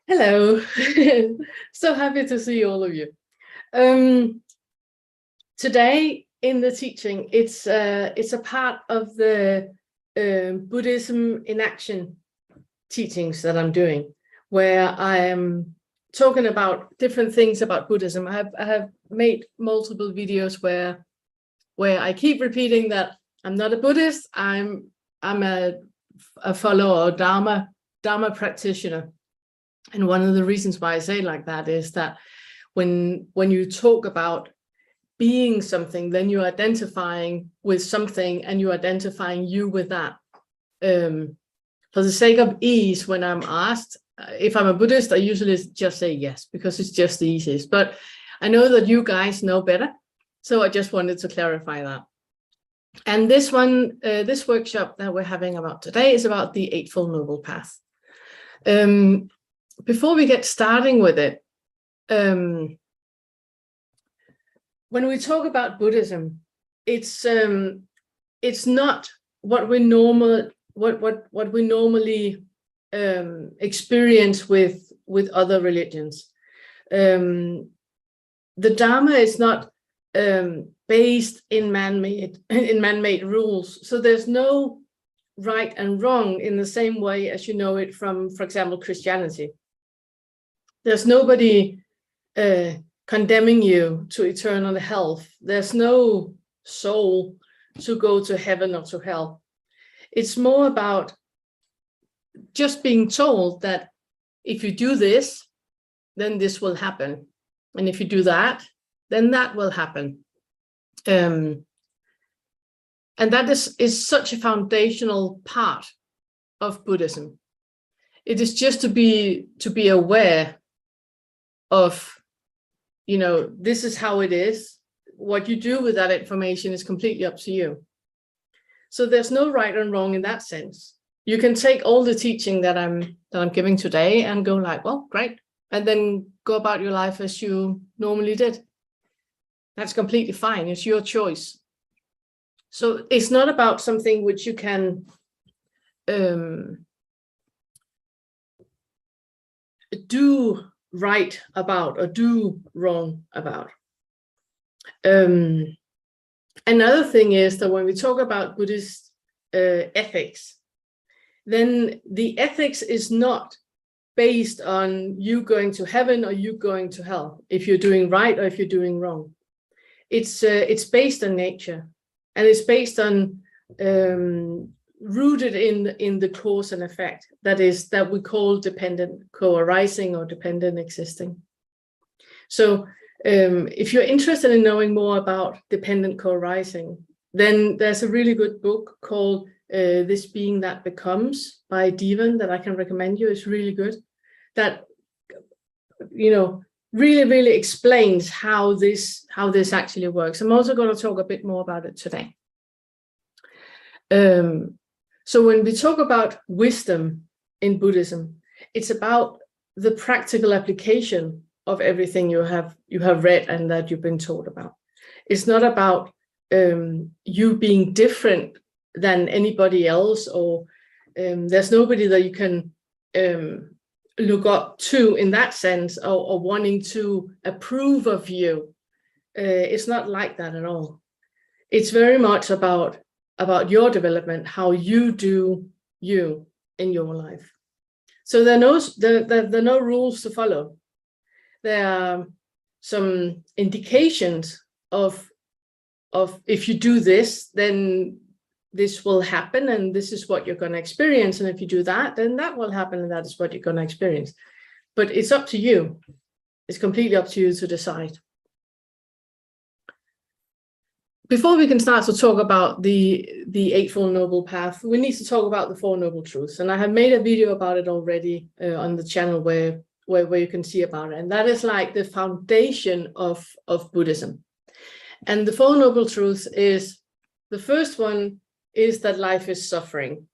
Hello, so happy to see all of you. Today in the teaching, it's a part of the Buddhism in action teachings that I'm doing, where I am talking about different things about Buddhism. I have made multiple videos where I keep repeating that I'm not a Buddhist. I'm a follower or Dharma practitioner. And one of the reasons why I say like that is that when you talk about being something, then you're identifying with something and you're identifying you with that. For the sake of ease, when I'm asked if I'm a Buddhist, I usually just say yes, because it's just the easiest. But I know that you guys know better, so I just wanted to clarify that. And this workshop that we're having about today is about the Eightfold Noble Path. Before we get starting with it, when we talk about Buddhism, it's not what we normally experience with other religions. The Dharma is not based in man-made rules, so there's no right and wrong in the same way as you know it from, for example, Christianity. There's nobody condemning you to eternal hell. There's no soul to go to heaven or to hell. It's more about just being told that if you do this, then this will happen. And if you do that, then that will happen. And that is such a foundational part of Buddhism. It is just to be aware of, this is how it is. What you do with that information is completely up to you. So there's no right and wrong in that sense. You can take all the teaching that I'm giving today and go like, well, great, and then go about your life as you normally did. That's completely fine. It's your choice. So it's not about something which you can do right about or do wrong about. Another thing is that when we talk about Buddhist ethics, then the ethics is not based on you going to heaven or you going to hell, if you're doing right or if you're doing wrong. It's based on nature, and it's based on rooted in the cause and effect, that we call dependent co-arising or dependent existing. So if you're interested in knowing more about dependent co-arising, then there's a really good book called This Being That Becomes by Devan that I can recommend you. It's really good. That really explains how this actually works. I'm also going to talk a bit more about it today. So when we talk about wisdom in Buddhism, it's about the practical application of everything you have read and that you've been taught about. It's not about you being different than anybody else, or there's nobody that you can look up to in that sense, or wanting to approve of you. It's not like that at all. It's very much about your development, how you do you in your life. So there are no rules to follow. There are some indications of if you do this, then this will happen, and this is what you're going to experience. And if you do that, then that will happen, and that is what you're going to experience. But it's up to you. It's completely up to you to decide. Before we can start to talk about the Eightfold Noble Path, we need to talk about the Four Noble Truths. And I have made a video about it already on the channel where you can see about it. And that is like the foundation of Buddhism. And the Four Noble Truths is, the first one is that life is suffering.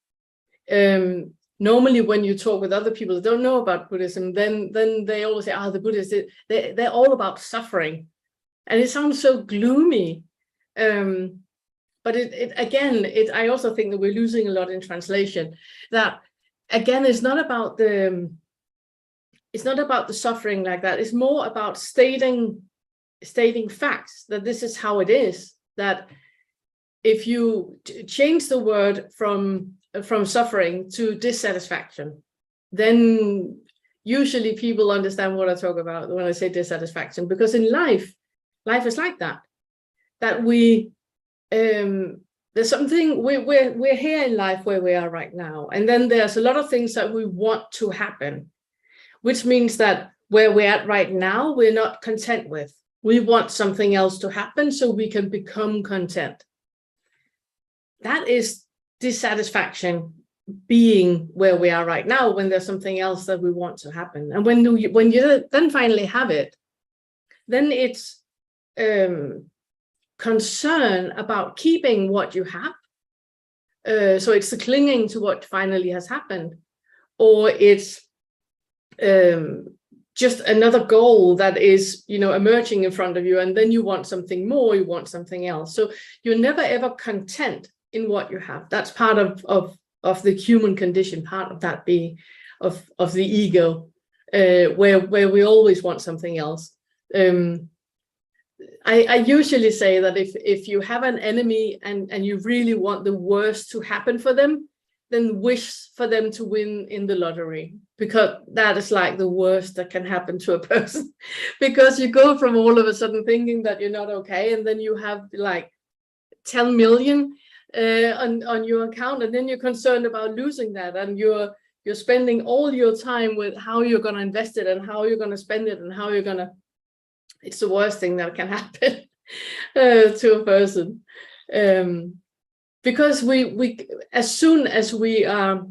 Normally when you talk with other people that don't know about Buddhism, then they always say, the Buddhists, they're all about suffering. And it sounds so gloomy. But I also think that we're losing a lot in translation. That again is not about the it's not about the suffering like that. It's more about stating facts, that this is how it is, that if you change the word from suffering to dissatisfaction, then usually people understand what I talk about when I say dissatisfaction, because in life is like that. That we there's something, we're here in life where we are right now, and then there's a lot of things that we want to happen, which means that where we're at right now, we're not content with. We want something else to happen so we can become content. That is dissatisfaction, being where we are right now when there's something else that we want to happen. And when you then finally have it, then it's concern about keeping what you have. So it's the clinging to what finally has happened, or it's just another goal that is, emerging in front of you, and then you want something more, you want something else. So you're never ever content in what you have. That's part of the human condition, part of that being of the ego, where we always want something else. I usually say that if you have an enemy and you really want the worst to happen for them, then wish for them to win in the lottery, because that is like the worst that can happen to a person. Because you go from all of a sudden thinking that you're not okay, and then you have like 10 million on your account, and then you're concerned about losing that, and you're spending all your time with how you're going to invest it and how you're going to spend it and how you're going to. It's the worst thing that can happen to a person. Because we as soon as we are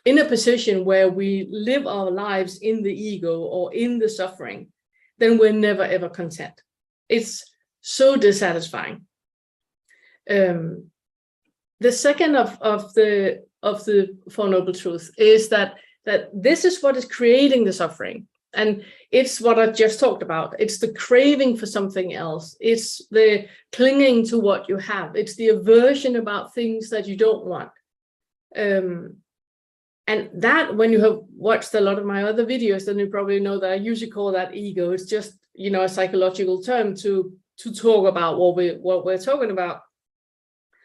in a position where we live our lives in the ego or in the suffering, then we're never ever content. It's so dissatisfying. The second of the Four Noble Truths is that this is what is creating the suffering. And it's what I just talked about. It's the craving for something else. It's the clinging to what you have. It's the aversion about things that you don't want. And that, when you have watched a lot of my other videos, then you probably know that I usually call that ego. It's just, a psychological term to talk about what we're talking about.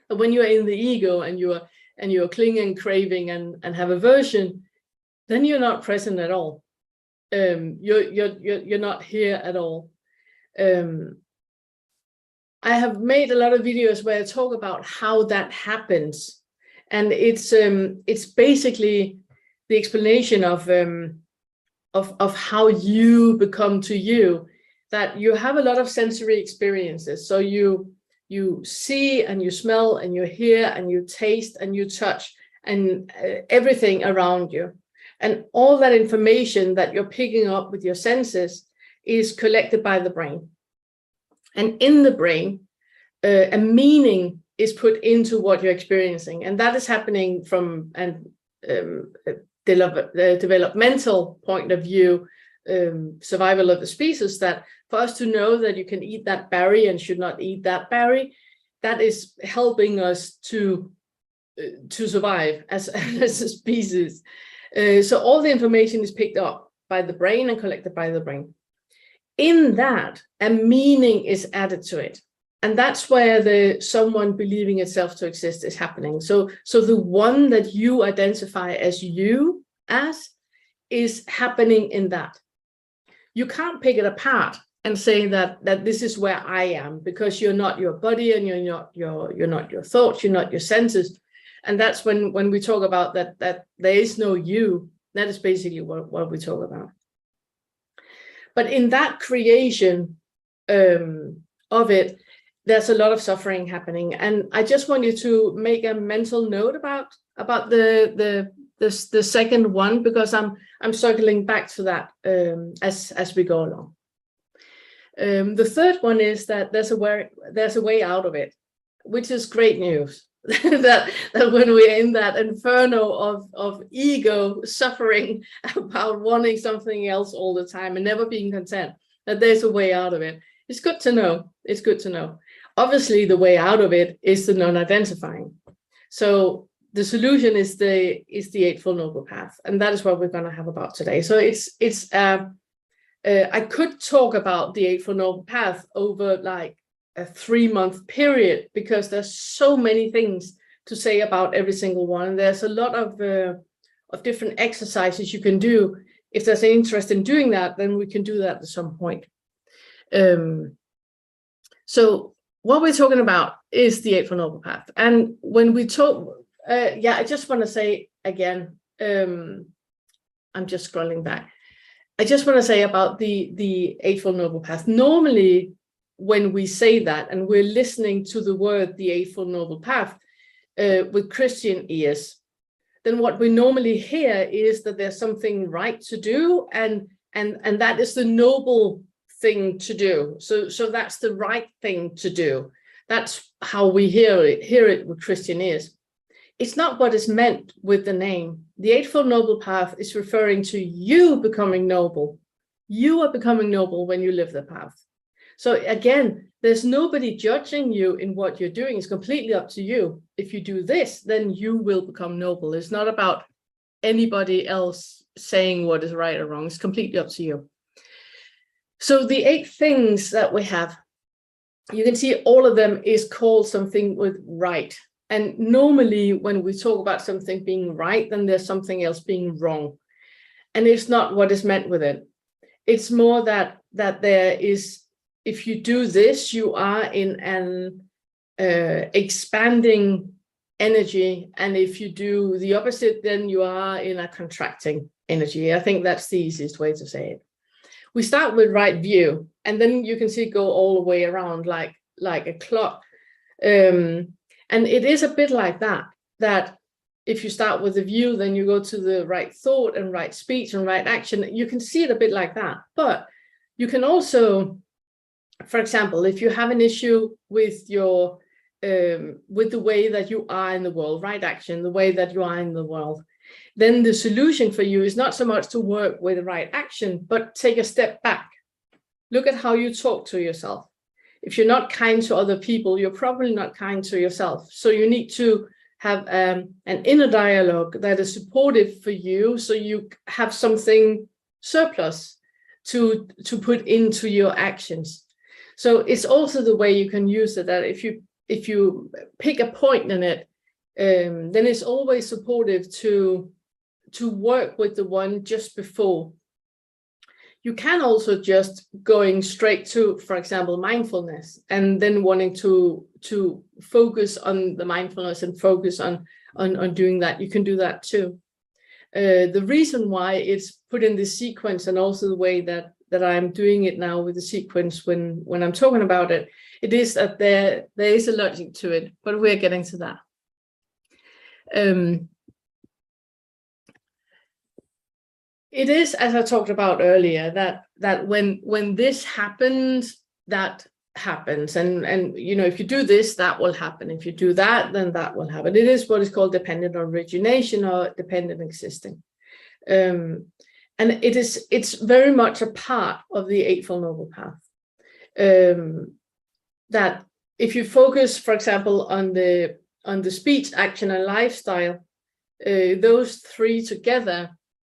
But when you're in the ego and you're clinging, craving, and have aversion, then you're not present at all. You're not here at all. I have made a lot of videos where I talk about how that happens, and it's basically the explanation of how you become to you. That you have a lot of sensory experiences. So you see and you smell and you hear and you taste and you touch and everything around you. And all that information that you're picking up with your senses is collected by the brain. And in the brain, a meaning is put into what you're experiencing. And that is happening from a developmental point of view, survival of the species, that for us to know that you can eat that berry and should not eat that berry, that is helping us to survive as a species. So all the information is picked up by the brain and collected by the brain. In that, a meaning is added to it. And that's where the someone believing itself to exist is happening. So the one that you identify as you as is happening in that. You can't pick it apart and say that this is where I am, because you're not your body and you're not your thoughts, you're not your senses. And that's when we talk about that there is no you. That is basically what we talk about. But in that creation of it, there's a lot of suffering happening. And I just want you to make a mental note about the second one, because I'm circling back to that as we go along. The third one is that there's a way out of it, which is great news. that when we're in that inferno of ego suffering about wanting something else all the time and never being content, that there's a way out of it. It's good to know. Obviously, the way out of it is the non-identifying. So the solution is the Eightfold Noble Path, and that is what we're going to have about today. So I could talk about the Eightfold Noble Path over like a 3-month period, because there's so many things to say about every single one, and there's a lot of different exercises you can do. If there's an interest in doing that, then we can do that at some point. So what we're talking about is the Eightfold Noble Path, and when we talk, I just want to say again, I'm just scrolling back. I just want to say about the Eightfold Noble Path. Normally, when we say that and we're listening to the word the Eightfold Noble Path with Christian ears, then what we normally hear is that there's something right to do, and that is the noble thing to do. So that's the right thing to do. That's how we hear it with Christian ears. It's not what is meant with the name. The Eightfold Noble Path is referring to you becoming noble. You are becoming noble when you live the path. So again, there's nobody judging you in what you're doing. It's completely up to you. If you do this, then you will become noble. It's not about anybody else saying what is right or wrong. It's completely up to you. So the 8 things that we have, you can see all of them is called something with right. And normally when we talk about something being right, then there's something else being wrong. And it's not what is meant with it. It's more that there is, if you do this, you are in an expanding energy. And if you do the opposite, then you are in a contracting energy. I think that's the easiest way to say it. We start with right view, and then you can see it go all the way around like a clock. And it is a bit like that if you start with the view, then you go to the right thought and right speech and right action. You can see it a bit like that. But you can also, for example, if you have an issue with your with the way that you are in the world, right action, the way that you are in the world, then the solution for you is not so much to work with the right action, but take a step back. Look at how you talk to yourself. If you're not kind to other people, you're probably not kind to yourself. So you need to have an inner dialogue that is supportive for you, so you have something surplus to put into your actions. So it's also the way you can use it, that if you pick a point in it, then it's always supportive to work with the one just before. You can also just going straight to, for example, mindfulness, and then wanting to focus on the mindfulness and focus on doing that. You can do that too. The reason why it's put in this sequence, and also the way that I'm doing it now with the sequence when I'm talking about it, it is that there is a logic to it, but we're getting to that. It is, as I talked about earlier, that when this happens, that happens, and you know, if you do this, that will happen. If you do that, then that will happen. It is what is called dependent origination or dependent existing, and it's very much a part of the Eightfold Noble Path. That if you focus, for example, on the speech, action, and lifestyle, those 3 together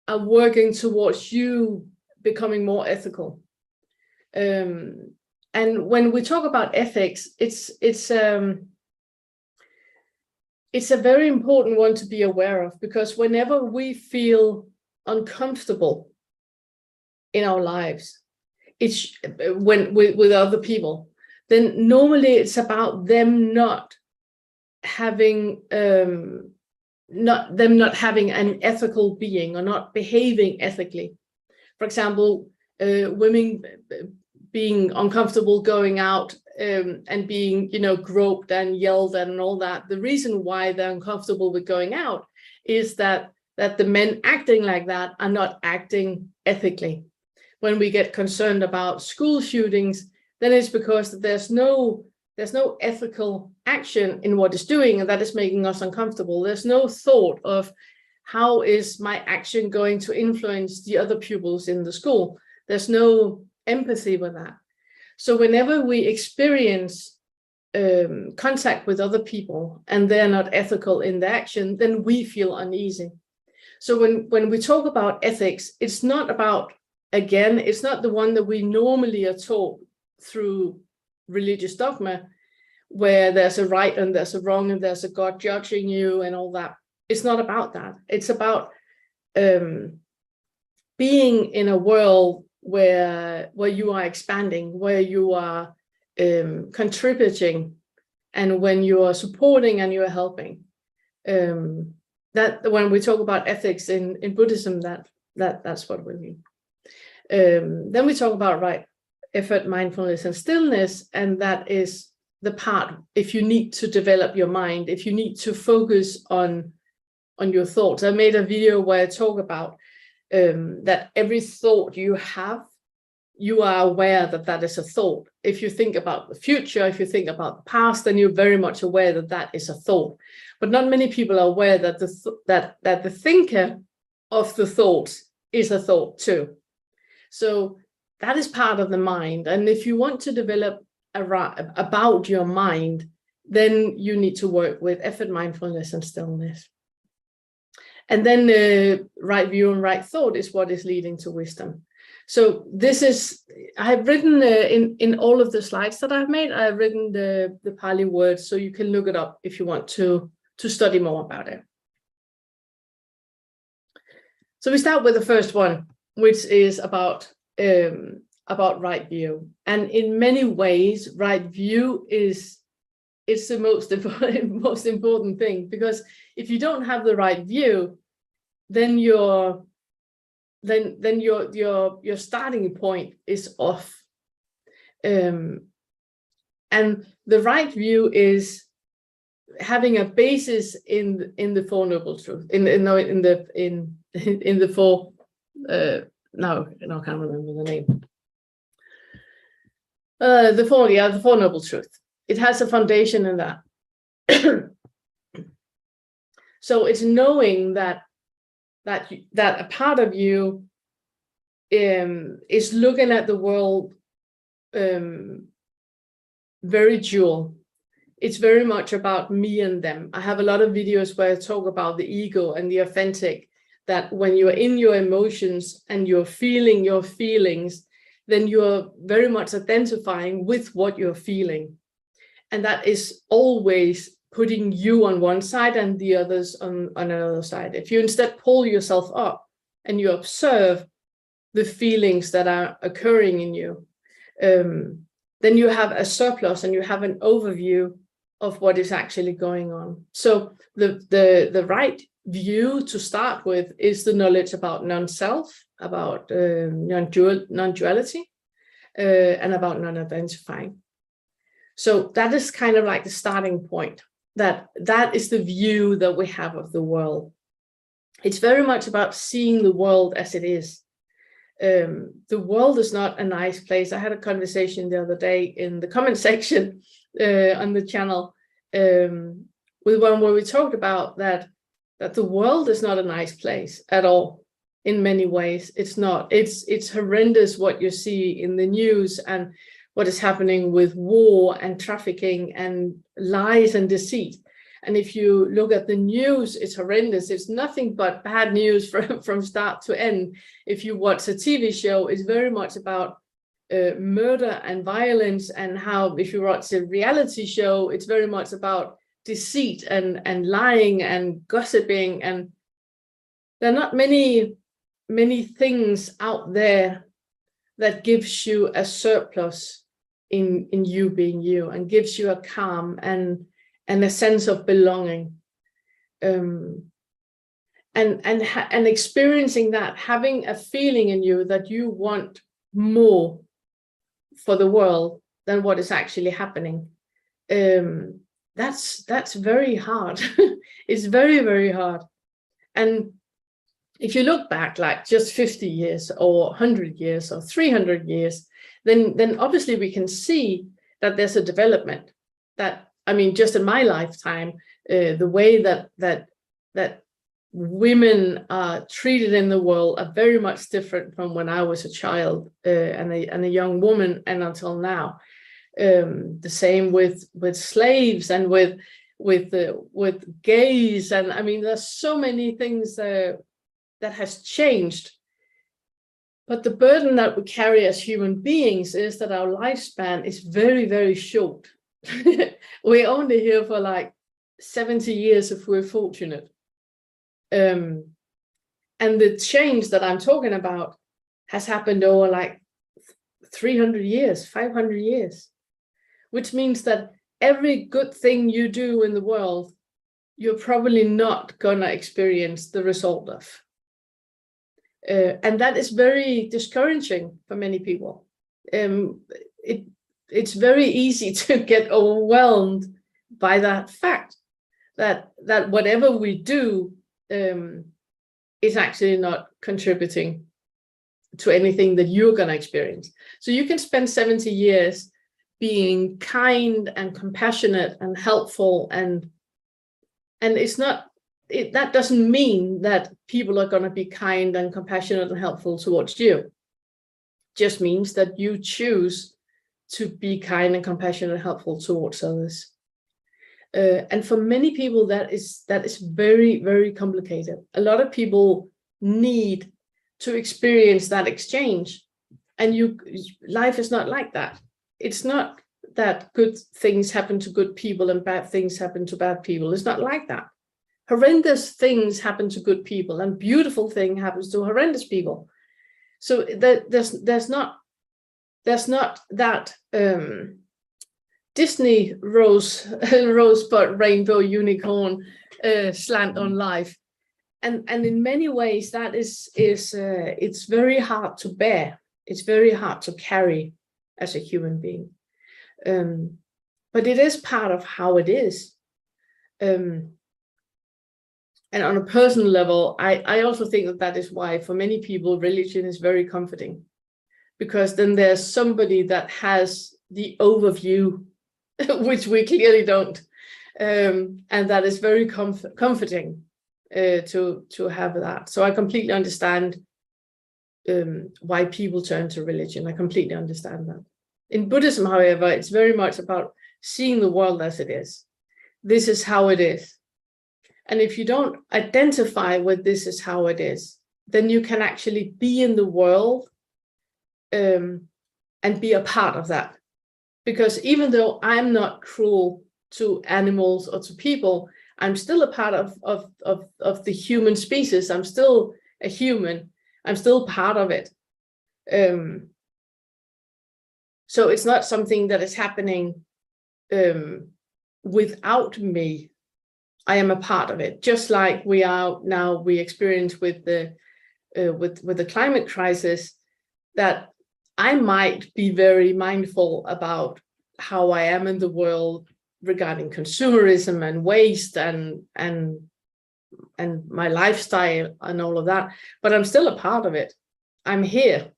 are working towards you becoming more ethical. And when we talk about ethics, it's a very important one to be aware of, because whenever we feel uncomfortable in our lives, it's when with other people, then normally it's about them not having not having an ethical being, or not behaving ethically. For example, women being uncomfortable going out and being, you know, groped and yelled at and all that. The reason why they're uncomfortable with going out is that the men acting like that are not acting ethically. When we get concerned about school shootings, then it's because there's no ethical action in what it's doing, and that is making us uncomfortable. There's no thought of how is my action going to influence the other pupils in the school. There's no empathy with that. So whenever we experience contact with other people and they're not ethical in their action, then we feel uneasy. So when we talk about ethics, it's not about, again, it's not the one that we normally are taught through religious dogma, where there's a right and there's a wrong and there's a God judging you and all that. It's not about that. It's about being in a world where you are expanding, where you are contributing, and when you are supporting and you are helping. That when we talk about ethics in Buddhism, that's what we mean. Then we talk about right effort, mindfulness, and stillness, and that is the part if you need to develop your mind, if you need to focus on your thoughts. I made a video where I talk about that every thought you have, you are aware that that is a thought. If you think about the future, if you think about the past, then you're very much aware that that is a thought. But not many people are aware that the thinker of the thoughts is a thought too. So that is part of the mind. And if you want to develop about your mind, then you need to work with effort, mindfulness, and stillness. And then the right view and right thought is what is leading to wisdom. So this is, I have written in all of the slides that I've made, I've written the Pali words, so you can look it up if you want to study more about it. So we start with the first one, which is about right view. And in many ways, right view is the most important thing, because if you don't have the right view, then your starting point is off. And the right view is having a basis in the Four Noble Truths, in the four. No, I can't remember the name. The Four Noble Truths. It has a foundation in that. So it's knowing that a part of you is looking at the world very dual. It's very much about me and them. I have a lot of videos where I talk about the ego and the authentic, that when you're in your emotions and you're feeling your feelings, then you're very much identifying with what you're feeling. And that is always putting you on one side and the others on another side. If you instead pull yourself up and you observe the feelings that are occurring in you, then you have a surplus and you have an overview of what is actually going on. So the right view to start with is the knowledge about non-self, about non-duality, and about non-identifying. So that is kind of like the starting point. That is the view that we have of the world. It's very much about seeing the world as it is. The world is not a nice place. I had a conversation the other day in the comment section on the channel with one where we talked about that the world is not a nice place at all. In many ways, it's not. It's horrendous what you see in the news and what is happening with war and trafficking and lies and deceit. And if you look at the news, it's horrendous. It's nothing but bad news from start to end. If you watch a TV show, it's very much about murder and violence, and how if you watch a reality show, it's very much about deceit and lying and gossiping. And there are not many things out there that gives you a surplus in you being you, and gives you a calm and a sense of belonging, and experiencing that, having a feeling in you that you want more for the world than what is actually happening. That's very hard. It's very, very hard. And if you look back like just 50 years or 100 years or 300 years, then obviously we can see that there's a development. That, I mean, just in my lifetime, the way that women are treated in the world are very much different from when I was a child and a young woman and until now. The same with slaves and with gays, and I mean, there's so many things that has changed. But the burden that we carry as human beings is that our lifespan is very, very short. We're only here for like 70 years if we're fortunate. And the change that I'm talking about has happened over like 300 years, 500 years, which means that every good thing you do in the world, you're probably not gonna experience the result of. And that is very discouraging for many people. It's very easy to get overwhelmed by that fact that whatever we do is actually not contributing to anything that you're going to experience. So you can spend 70 years being kind and compassionate and helpful, and it's not. That doesn't mean that people are going to be kind and compassionate and helpful towards you. It just means that you choose to be kind and compassionate and helpful towards others. And for many people, that is very, very complicated. A lot of people need to experience that exchange, and life is not like that. It's not that good things happen to good people and bad things happen to bad people. It's not like that. Horrendous things happen to good people, and beautiful thing happens to horrendous people. So there's not that Disney rosebud rainbow unicorn slant on life, and in many ways that is it's very hard to bear. It's very hard to carry as a human being, but it is part of how it is. And on a personal level, I also think that is why for many people religion is very comforting, because then there's somebody that has the overview, which we clearly don't, and that is very comforting to have that. So I completely understand why people turn to religion. I completely understand that. In Buddhism, however, it's very much about seeing the world as it is. This is how it is. And if you don't identify with this is how it is, then you can actually be in the world and be a part of that. Because even though I'm not cruel to animals or to people, I'm still a part of the human species. I'm still a human. I'm still part of it. So it's not something that is happening without me. I am a part of it, just like we experience with the climate crisis, that I might be very mindful about how I am in the world regarding consumerism and waste and my lifestyle and all of that, but I'm still a part of it. I'm here.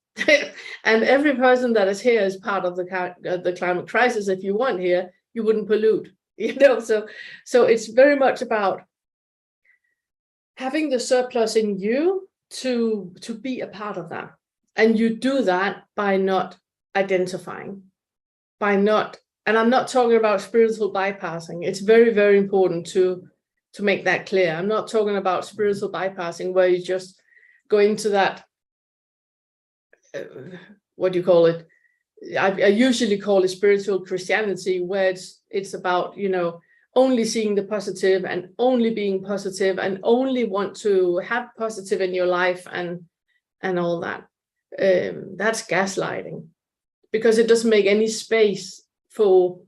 And every person that is here is part of the climate crisis. If you weren't here, you wouldn't pollute. So it's very much about having the surplus in you to be a part of that. And you do that by not identifying, and I'm not talking about spiritual bypassing. It's very, very important to make that clear. I'm not talking about spiritual bypassing where you just go into that, what do you call it? I usually call it spiritual Christianity, where it's about, only seeing the positive and only being positive and only want to have positive in your life and all that. That's gaslighting, because it doesn't make any space for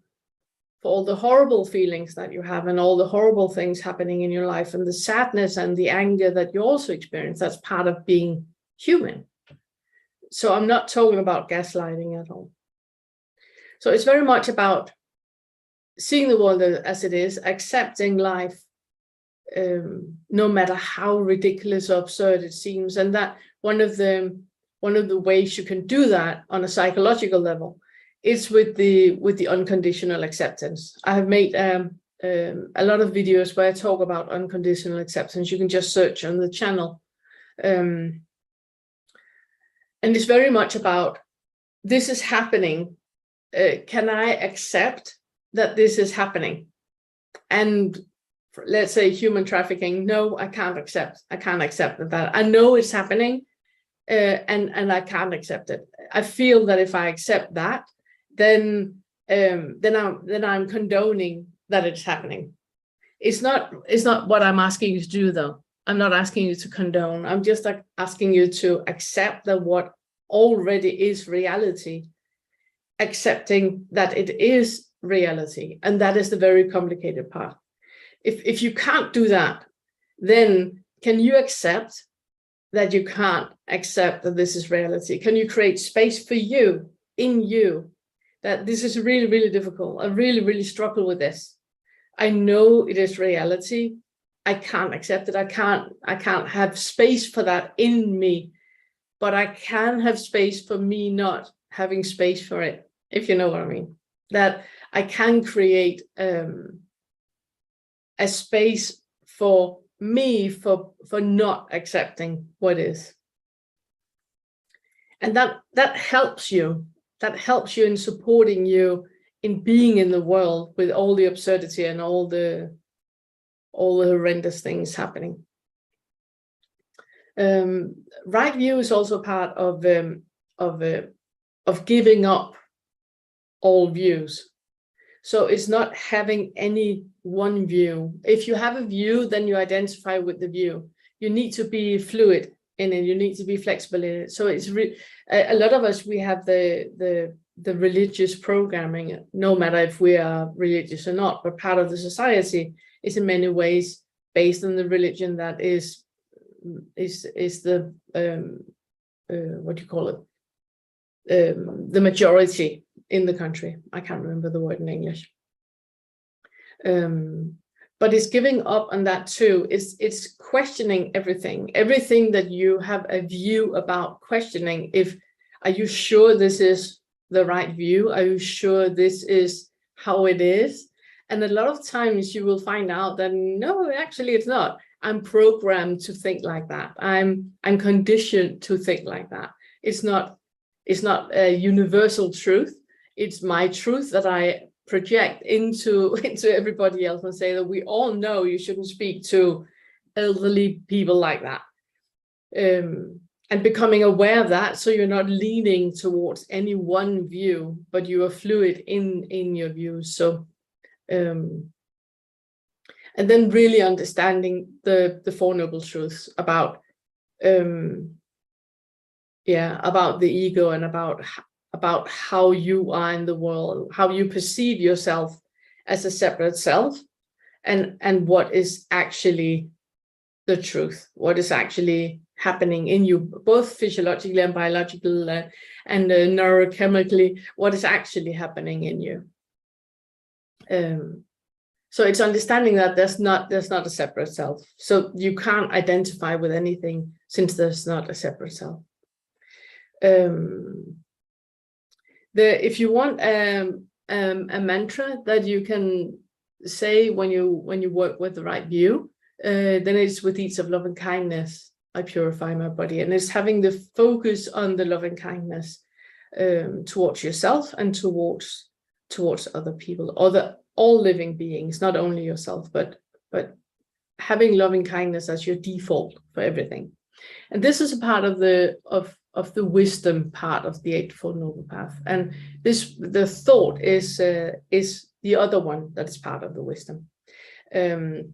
all the horrible feelings that you have and all the horrible things happening in your life and the sadness and the anger that you also experience. That's part of being human. So I'm not talking about gaslighting at all. So it's very much about seeing the world as it is, accepting life, no matter how ridiculous or absurd it seems. And that one of the ways you can do that on a psychological level is with the unconditional acceptance. I have made a lot of videos where I talk about unconditional acceptance. You can just search on the channel. And it's very much about, this is happening, can I accept that this is happening? And let's say human trafficking, no, I can't accept that. I know it's happening, and I can't accept it. I feel that if I accept that, then I'm condoning that it's happening. It's not what I'm asking you to do, though. I'm not asking you to condone. I'm just asking you to accept that what already is reality, accepting that it is reality. And that is the very complicated part. If you can't do that, then can you accept that you can't accept that this is reality? Can you create space for you, in you, that this is really, really difficult? I really, really struggle with this. I know it is reality. I can't accept it. I can't have space for that in me, but I can have space for me not having space for it, if you know what I mean. That I can create a space for me for not accepting what is. And that helps you. That helps you in supporting you in being in the world with all the absurdity and all the horrendous things happening. Right view is also part of giving up all views. So it's not having any one view. If you have a view, then you identify with the view. You need to be fluid in it. You need to be flexible in it. So it's a lot of us, we have the religious programming, no matter if we are religious or not, but part of the society is in many ways based on the religion that is the what do you call it? The majority in the country. I can't remember the word in English. But it's giving up on that too. It's questioning everything that you have a view about, questioning are you sure this is the right view? Are you sure this is how it is? And a lot of times you will find out that no, actually it's not. I'm programmed to think like that. I'm conditioned to think like that. It's not a universal truth. It's my truth that I project into everybody else and say that we all know you shouldn't speak to elderly people like that. And becoming aware of that, so you're not leaning towards any one view, but you are fluid in your views. So and then really understanding the Four Noble Truths about the ego and about how you are in the world, how you perceive yourself as a separate self, and what is actually the truth, what is actually happening in you, both physiologically and biologically and neurochemically, what is actually happening in you. So it's understanding that there's not a separate self. So you can't identify with anything since there's not a separate self. If you want a mantra that you can say when you work with the right view, then it's with deeds of love and kindness I purify my body, and it's having the focus on the love and kindness towards yourself and towards other people, all living beings, not only yourself, but having loving kindness as your default for everything. And this is a part of the wisdom part of the Eightfold Noble Path. And the thought is the other one that is part of the wisdom. And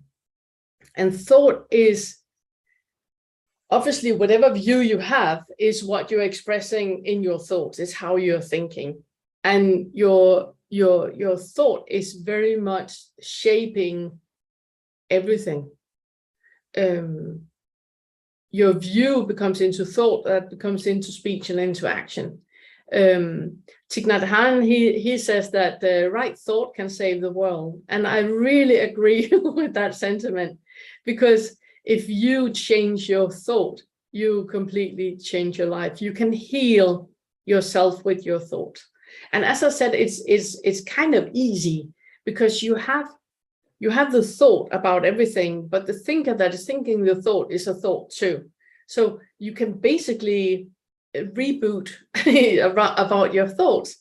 thought is obviously whatever view you have is what you're expressing in your thoughts. It's how you're thinking, and your thought is very much shaping everything. Your view becomes into thought, that becomes into speech and into action. Thich Nhat Hanh, he says that the right thought can save the world. And I really agree with that sentiment, because if you change your thought, you completely change your life. You can heal yourself with your thought. And as I said, it's kind of easy, because you have the thought about everything, but the thinker that is thinking the thought is a thought too. So you can basically reboot about your thoughts.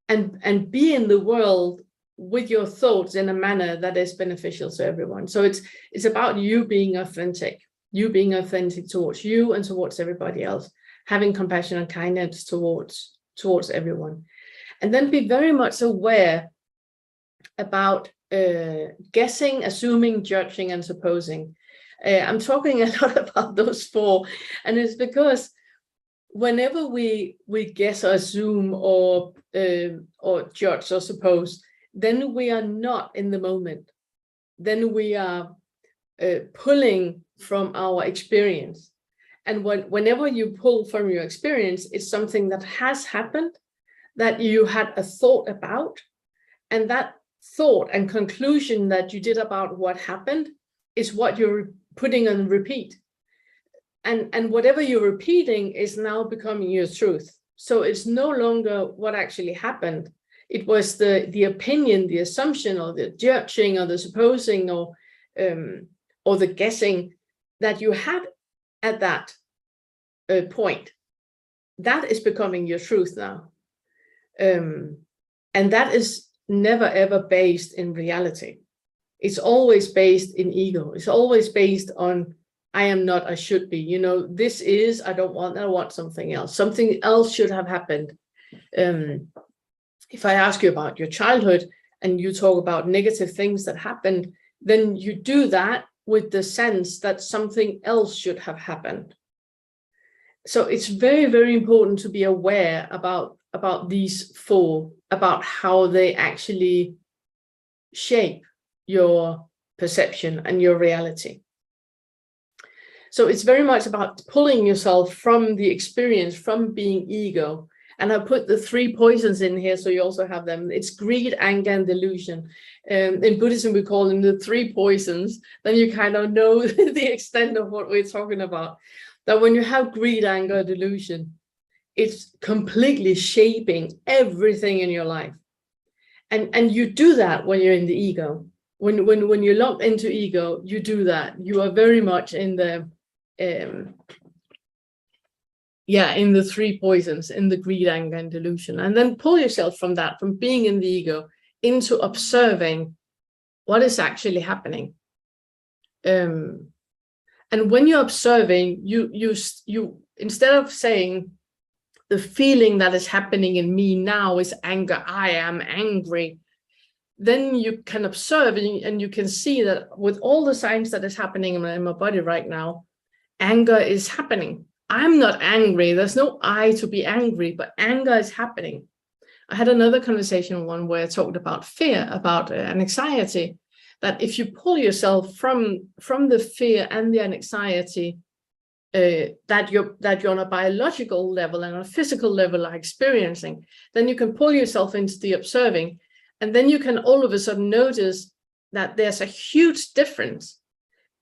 and be in the world with your thoughts in a manner that is beneficial to everyone. So it's about you being authentic towards you and towards everybody else, having compassion and kindness towards everyone. And then be very much aware about guessing, assuming, judging, and supposing. I'm talking a lot about those four, and it's because whenever we guess or assume or judge or suppose, then we are not in the moment. Then we are pulling from our experience. And whenever you pull from your experience, it's something that has happened, that you had a thought about, and that thought and conclusion that you did about what happened is what you're putting on repeat. And whatever you're repeating is now becoming your truth. So it's no longer what actually happened. It was the opinion, the assumption, or the judging, or the supposing, or the guessing that you had at that point. That is becoming your truth now. And that is never, ever based in reality. It's always based in ego. It's always based on, I am not, I should be. You know, this is, I want something else. Something else should have happened. If I ask you about your childhood and you talk about negative things that happened, then you do that with the sense that something else should have happened. So it's very, very important to be aware about these four, about how they actually shape your perception and your reality. So it's very much about pulling yourself from the experience, from being ego. And I put the 3 poisons in here, so you also have them. It's greed, anger, and delusion. In Buddhism, we call them the 3 poisons. Then you kind of know the extent of what we're talking about. That when you have greed, anger, delusion, it's completely shaping everything in your life. And you do that when you're in the ego. When you're locked into ego, you do that. You are very much in the in the 3 poisons, in the greed, anger, and delusion. And then pull yourself from that, from being in the ego, into observing what is actually happening. And when you're observing, you instead of saying the feeling that is happening in me now is anger, I am angry, then you can observe and you can see that with all the signs that is happening in my body right now, anger is happening. I'm not angry. There's no I to be angry, but anger is happening. I had another conversation where I talked about fear, about an anxiety, that if you pull yourself from the fear and the anxiety that you're on a biological level and on a physical level are experiencing, then you can pull yourself into the observing, and then you can all of a sudden notice that there's a huge difference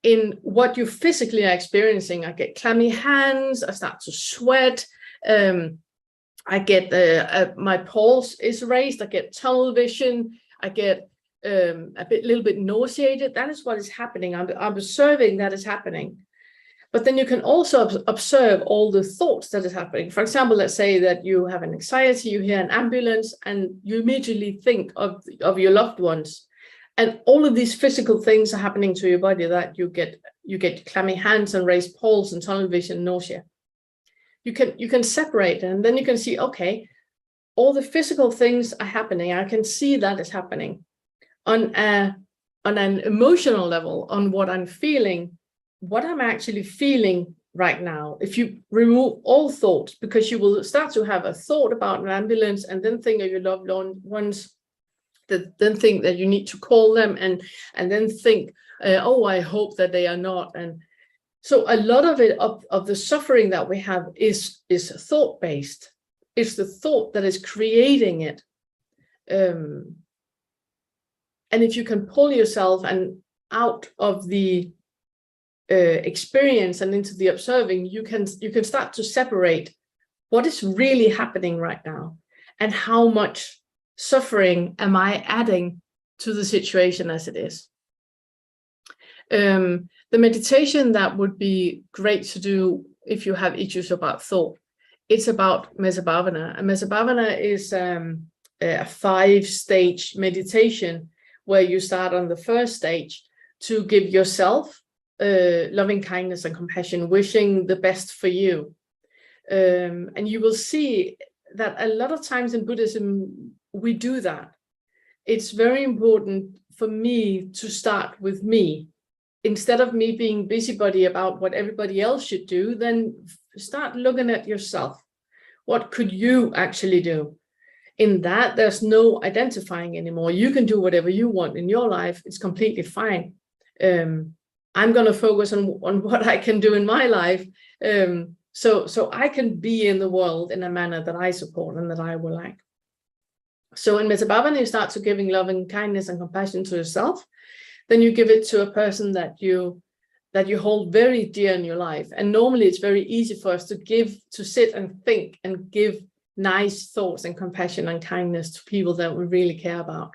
in what you physically are experiencing. I get clammy hands, I start to sweat, I get my pulse is raised, I get tunnel vision, I get little bit nauseated. That is what is happening. I'm observing that is happening. But then you can also observe all the thoughts that is happening. For example, let's say that you have an anxiety, you hear an ambulance, and you immediately think of your loved ones. And all of these physical things are happening to your body, that you get clammy hands and raised pulse and tunnel vision, nausea. You can separate, and then you can see, okay, all the physical things are happening. I can see that is happening on an emotional level, on what I'm feeling, what I'm actually feeling right now. If you remove all thoughts, because you will start to have a thought about an ambulance and then think of your loved ones, then think that you need to call them, and then think, oh, I hope that they are not. And so a lot of it, of the suffering that we have is thought based. It's the thought that is creating it. And if you can pull yourself and out of the experience and into the observing, you can start to separate what is really happening right now, and how much suffering am I adding to the situation as it is. The meditation that would be great to do if you have issues about thought, it's about Mesa Bhavana. And Mesa Bhavana is a 5-stage meditation where you start on the first stage to give yourself loving kindness and compassion, wishing the best for you. And you will see that a lot of times in Buddhism, we do that. It's very important for me to start with me. Instead of me being busybody about what everybody else should do, then start looking at yourself. What could you actually do? In that, there's no identifying anymore. You can do whatever you want in your life. It's completely fine. I'm going to focus on what I can do in my life. So I can be in the world in a manner that I support and that I will like. So in Metta Bhavana, you start to giving loving kindness and compassion to yourself. Then you give it to a person that you hold very dear in your life. And normally it's very easy for us to sit and think and give nice thoughts and compassion and kindness to people that we really care about.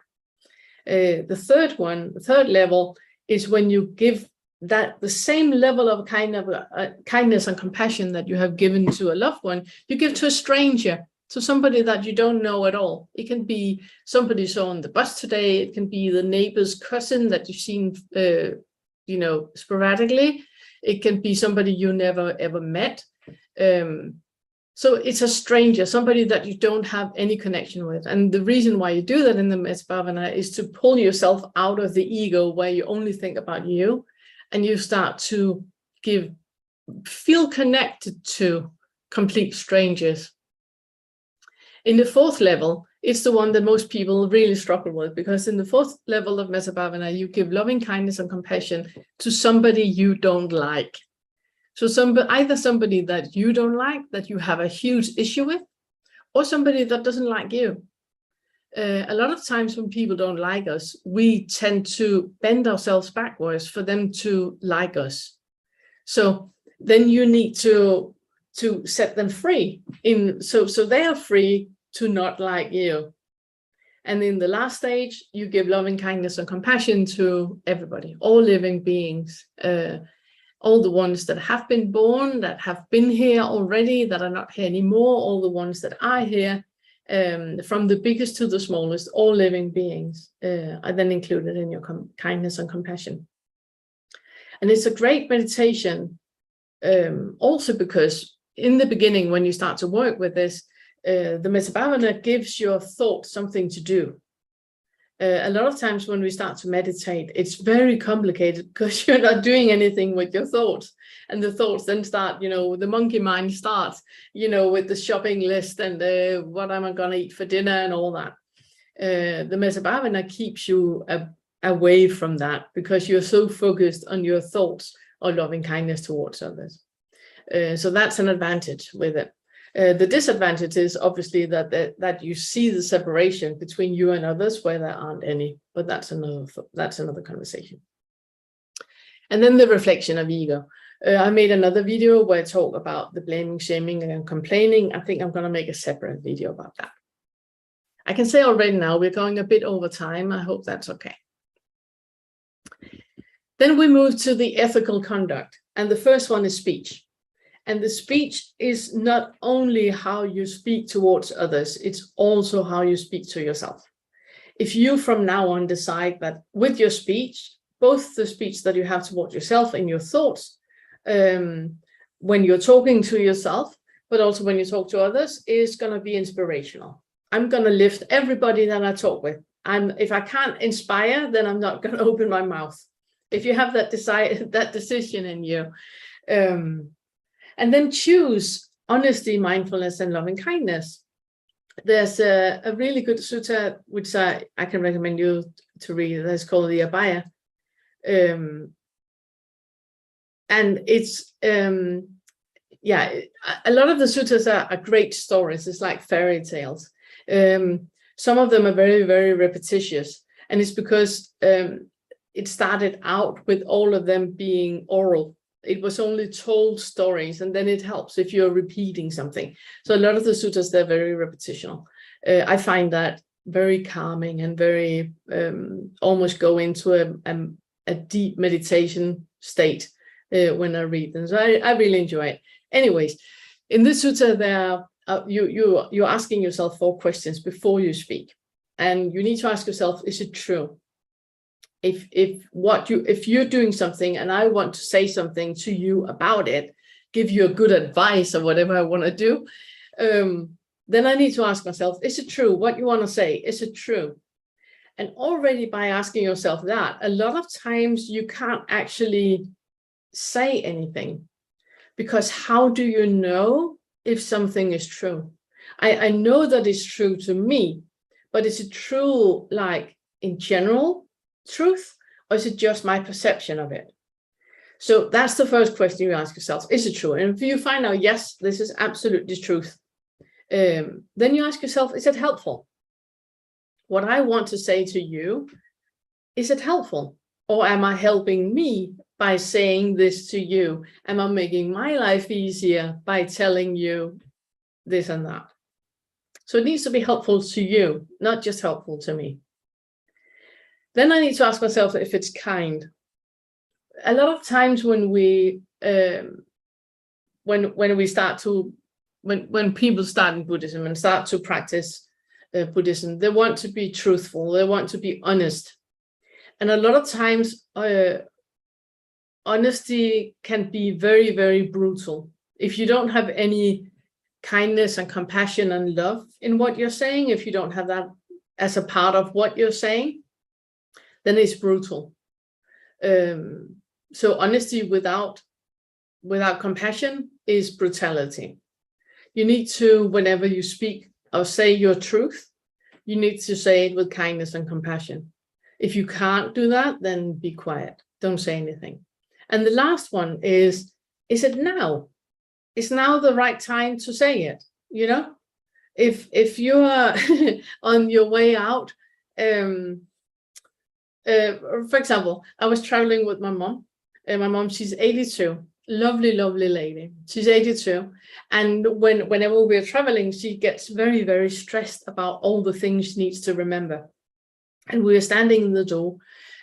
The third level is when you give that the same level of kindness and compassion that you have given to a loved one, you give to a stranger, to somebody that you don't know at all. It can be somebody you saw on the bus today. It can be the neighbor's cousin that you've seen, sporadically. It can be somebody you never ever met. So it's a stranger, somebody that you don't have any connection with. And the reason why you do that in the Metta Bhavana is to pull yourself out of the ego where you only think about you, and you start to feel connected to complete strangers. In the 4th level, it's the one that most people really struggle with, because in the 4th level of Metta Bhavana, you give loving kindness and compassion to somebody you don't like. So either somebody that you don't like, that you have a huge issue with, or somebody that doesn't like you. A lot of times when people don't like us, we tend to bend ourselves backwards for them to like us. So then you need to set them free. So they are free to not like you. And in the last stage, you give loving kindness and compassion to everybody, all living beings, all the ones that have been born, that have been here already, that are not here anymore, all the ones that are here, from the biggest to the smallest, all living beings are then included in your kindness and compassion. And it's a great meditation, also because in the beginning, when you start to work with this, the Metta Bhavana gives your thoughts something to do. A lot of times when we start to meditate, it's very complicated because you're not doing anything with your thoughts. And the thoughts then start, the monkey mind starts, with the shopping list and what am I going to eat for dinner and all that. The Metta Bhavana keeps you away from that because you're so focused on your thoughts or loving kindness towards others. So that's an advantage with it. The disadvantage is obviously that you see the separation between you and others where there aren't any, but that's another conversation. And then the reflection of ego. I made another video where I talk about the blaming, shaming, and complaining. I think I'm going to make a separate video about that. I can say already now we're going a bit over time. I hope that's okay. Then we move to the ethical conduct, and the first one is speech. And the speech is not only how you speak towards others, it's also how you speak to yourself. If you from now on decide that with your speech, both the speech that you have towards yourself and your thoughts, when you're talking to yourself, but also when you talk to others, is going to be inspirational. I'm going to lift everybody that I talk with. If I can't inspire, then I'm not going to open my mouth. If you have that decision in you, and then choose honesty, mindfulness, and loving kindness. There's a really good sutta, which I can recommend you to read. That's called the Abhaya. And it's, a lot of the suttas are great stories. It's like fairy tales. Some of them are very, very repetitious. And it's because it started out with all of them being oral. It was only told stories, and then it helps if you're repeating something. So a lot of the suttas, they're very repetitional. I find that very calming and very almost go into a deep meditation state when I read them. So I really enjoy it. Anyways, in this sutta, there are you're asking yourself 4 questions before you speak, and you need to ask yourself, is it true? If you're doing something and I want to say something to you about it, give you a good advice or whatever I want to do, then I need to ask myself, is it true? What you want to say, is it true? And already by asking yourself that, a lot of times you can't actually say anything, because how do you know if something is true? I know that it's true to me, but is it true like in general truth, or is it just my perception of it? So that's the first question you ask yourself, is it true? And if you find out, yes, this is absolutely truth, then you ask yourself, is it helpful? What I want to say to you, is it helpful? Or am I helping me by saying this to you? Am I making my life easier by telling you this and that? So it needs to be helpful to you, not just helpful to me. Then I need to ask myself if it's kind. A lot of times when people start in Buddhism and start to practice Buddhism, they want to be truthful, they want to be honest. And a lot of times honesty can be very, very brutal. If you don't have any kindness and compassion and love in what you're saying, if you don't have that as a part of what you're saying, then it's brutal. So honesty without compassion is brutality. You need to, whenever you speak or say your truth, you need to say it with kindness and compassion. If you can't do that, then be quiet. Don't say anything. And the last one is it now? Is now the right time to say it? You know, if you are on your way out, for example, I was traveling with my mom. My mom, she's 82. Lovely, lovely lady. She's 82. And whenever we're traveling, she gets very, very stressed about all the things she needs to remember. And we were standing in the door,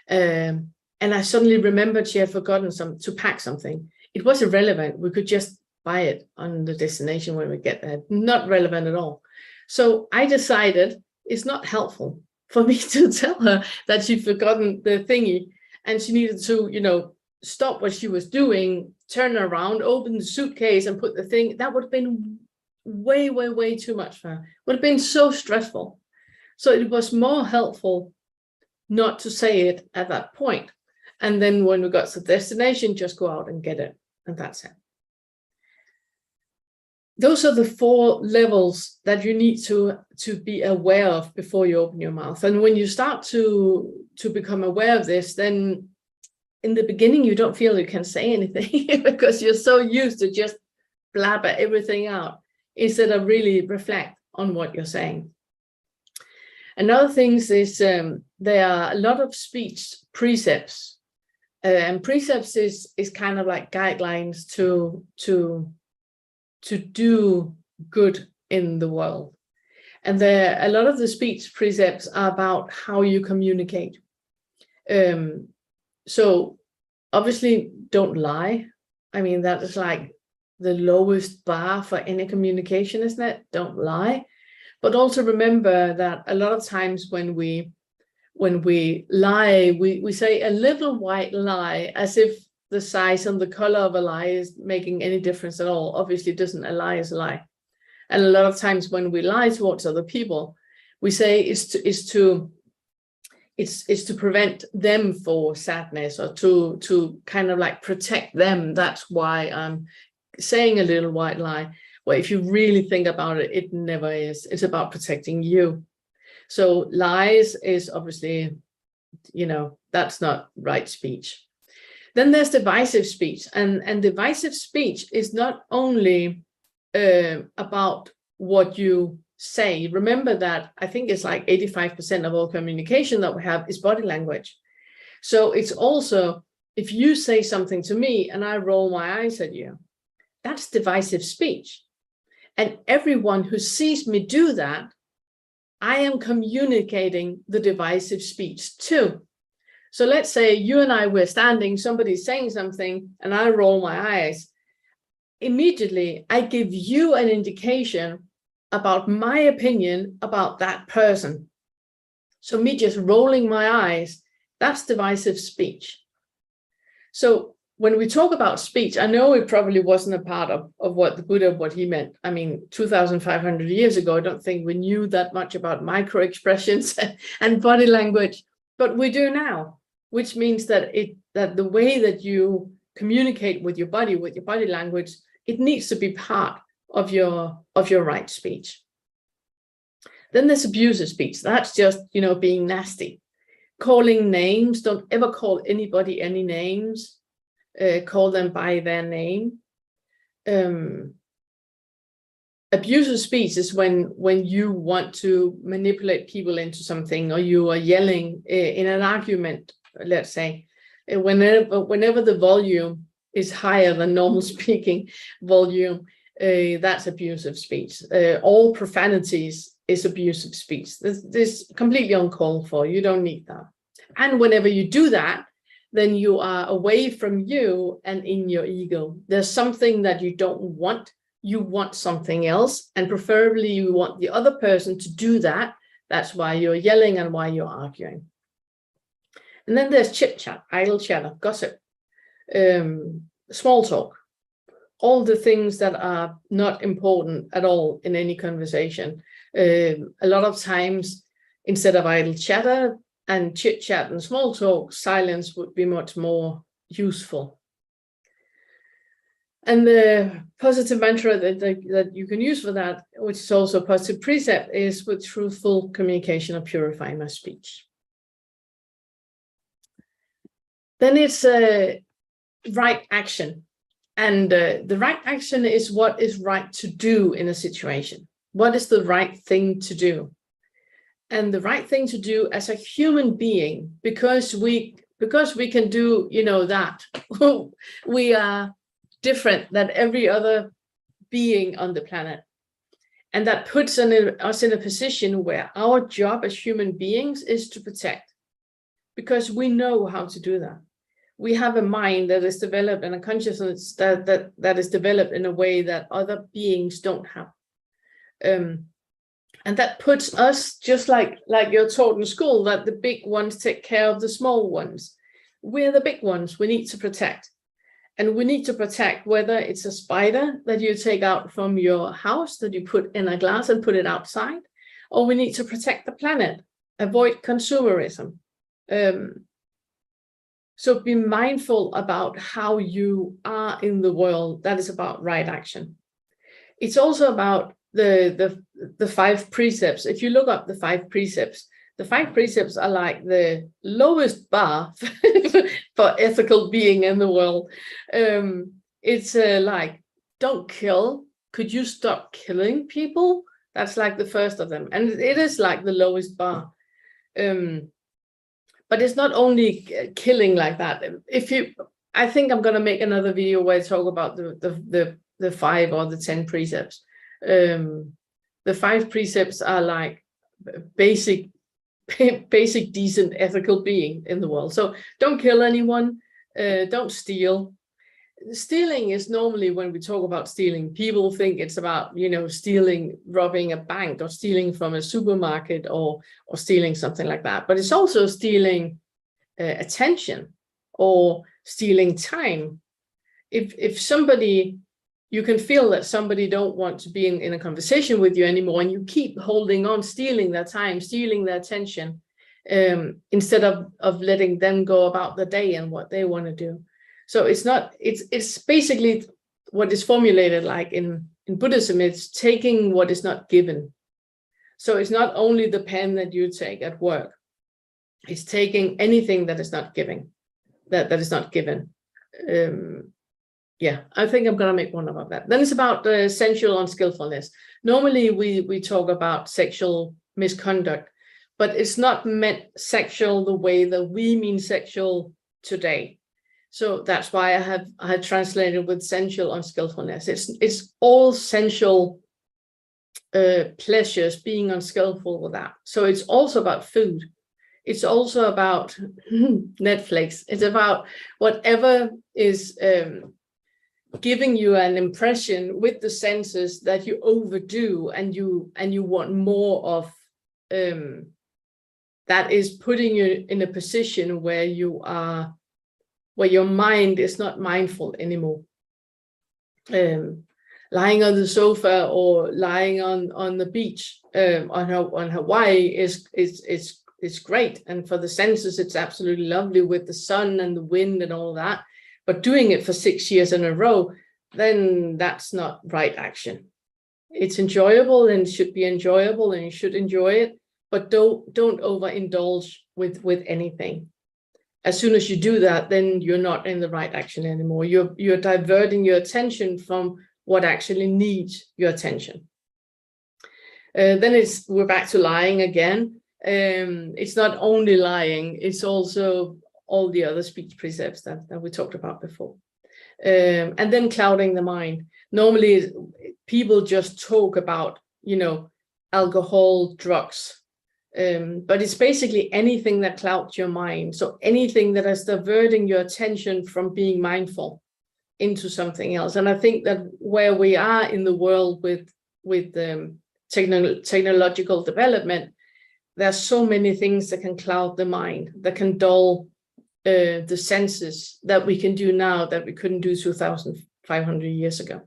and I suddenly remembered she had forgotten to pack something. It was irrelevant. We could just buy it on the destination when we get there. Not relevant at all. So I decided it's not helpful for me to tell her that she'd forgotten the thingy, and she needed to, you know, stop what she was doing, turn around, open the suitcase and put the thing. That would have been way, way, way too much for her. Would have been so stressful. So it was more helpful not to say it at that point. And then when we got to the destination, just go out and get it. And that's it. Those are the 4 levels that you need to be aware of before you open your mouth. And when you start to become aware of this, then in the beginning, you don't feel you can say anything because you're so used to just blabber everything out instead of really reflect on what you're saying. Another thing is there are a lot of speech precepts, and precepts is kind of like guidelines to do good in the world. And a lot of the speech precepts are about how you communicate. So obviously don't lie. I mean, that is like the lowest bar for any communication, isn't it? Don't lie. But also remember that a lot of times when we lie, we say a little white lie as if the size and the color of a lie is making any difference at all. Obviously it doesn't. A lie is a lie. And a lot of times when we lie towards other people, we say it's to prevent them for sadness, or to kind of like protect them. That's why I'm saying a little white lie. Well, if you really think about it, it never is. It's about protecting you. So lies is obviously, you know, that's not right speech. Then there's divisive speech, and divisive speech is not only about what you say. Remember that I think it's like 85% of all communication that we have is body language. So it's also, if you say something to me and I roll my eyes at you, that's divisive speech. And everyone who sees me do that, I am communicating the divisive speech too. So let's say you and I were standing, somebody's saying something, and I roll my eyes. Immediately, I give you an indication about my opinion about that person. So me just rolling my eyes, that's divisive speech. So when we talk about speech, I know it probably wasn't a part of what the Buddha, what he meant. I mean, 2,500 years ago, I don't think we knew that much about micro expressions and body language, but we do now, which means that the way that you communicate with your body language, it needs to be part of your right speech. Then there's abusive speech. That's just, being nasty. Calling names, don't ever call anybody any names. Call them by their name. Abusive speech is when you want to manipulate people into something, or you are yelling in an argument, let's say, whenever the volume is higher than normal speaking volume, that's abusive speech. All profanities is abusive speech. This is completely uncalled for. You don't need that. And whenever you do that, then you are away from you and in your ego. There's something that you don't want. You want something else, and preferably you want the other person to do that. That's why you're yelling and why you're arguing. And then there's chit chat, idle chatter, gossip, small talk, all the things that are not important at all in any conversation. A lot of times, instead of idle chatter and chit chat and small talk, silence would be much more useful. And the positive mantra that you can use for that, which is also a positive precept, is with truthful communication of purifying my speech. Then it's right action. And the right action is what is right to do in a situation. What is the right thing to do? And the right thing to do as a human being, because we can do, that, we are different than every other being on the planet. And that puts us in a position where our job as human beings is to protect, because we know how to do that. We have a mind that is developed and a consciousness that is developed in a way that other beings don't have. And that puts us, just like you're taught in school, that the big ones take care of the small ones. We're the big ones we need to protect. And we need to protect whether it's a spider that you take out from your house, that you put in a glass and put it outside, or we need to protect the planet, avoid consumerism. So be mindful about how you are in the world. That is about right action. It's also about the 5 precepts. If you look up the 5 precepts are like the lowest bar for ethical being in the world. It's like, don't kill. Could you stop killing people? That's like the first of them. And it is like the lowest bar. But it's not only killing like that. I think I'm going to make another video where I talk about the 5 or the 10 precepts. The 5 precepts are like basic decent ethical being in the world. So don't kill anyone, don't steal. Stealing is normally, when we talk about stealing, people think it's about, stealing, robbing a bank, or stealing from a supermarket, or stealing something like that. But it's also stealing attention, or stealing time. If somebody, you can feel that somebody don't want to be in a conversation with you anymore, and you keep holding on, stealing their time, stealing their attention, instead of letting them go about the day and what they want to do. So it's basically what is formulated like in Buddhism. It's taking what is not given. So it's not only the pen that you take at work, it's taking anything that is not giving, that is not given. Yeah, I think I'm going to make one about that. Then it's about the sensual unskillfulness. Normally we talk about sexual misconduct, but it's not meant sexual the way that we mean sexual today. So that's why I had translated with sensual unskillfulness. It's all sensual pleasures, being unskillful with that. So it's also about food. It's also about Netflix. It's about whatever is giving you an impression with the senses that you overdo and you want more of, that is putting you in a position where your mind is not mindful anymore. Lying on the sofa or lying on the beach on Hawaii is great, and for the senses it's absolutely lovely with the sun and the wind and all that. But doing it for 6 years in a row, then that's not right action. It's enjoyable and should be enjoyable, and you should enjoy it, but don't overindulge with anything. As soon as you do that, then you're not in the right action anymore. You're diverting your attention from what actually needs your attention. Then we're back to lying again. It's not only lying, it's also all the other speech precepts that we talked about before. And then clouding the mind. Normally people just talk about, alcohol, drugs, but it's basically anything that clouds your mind. So anything that is diverting your attention from being mindful into something else. And I think that where we are in the world with technological development, there's so many things that can cloud the mind, that can dull the senses, that we can do now that we couldn't do 2,500 years ago.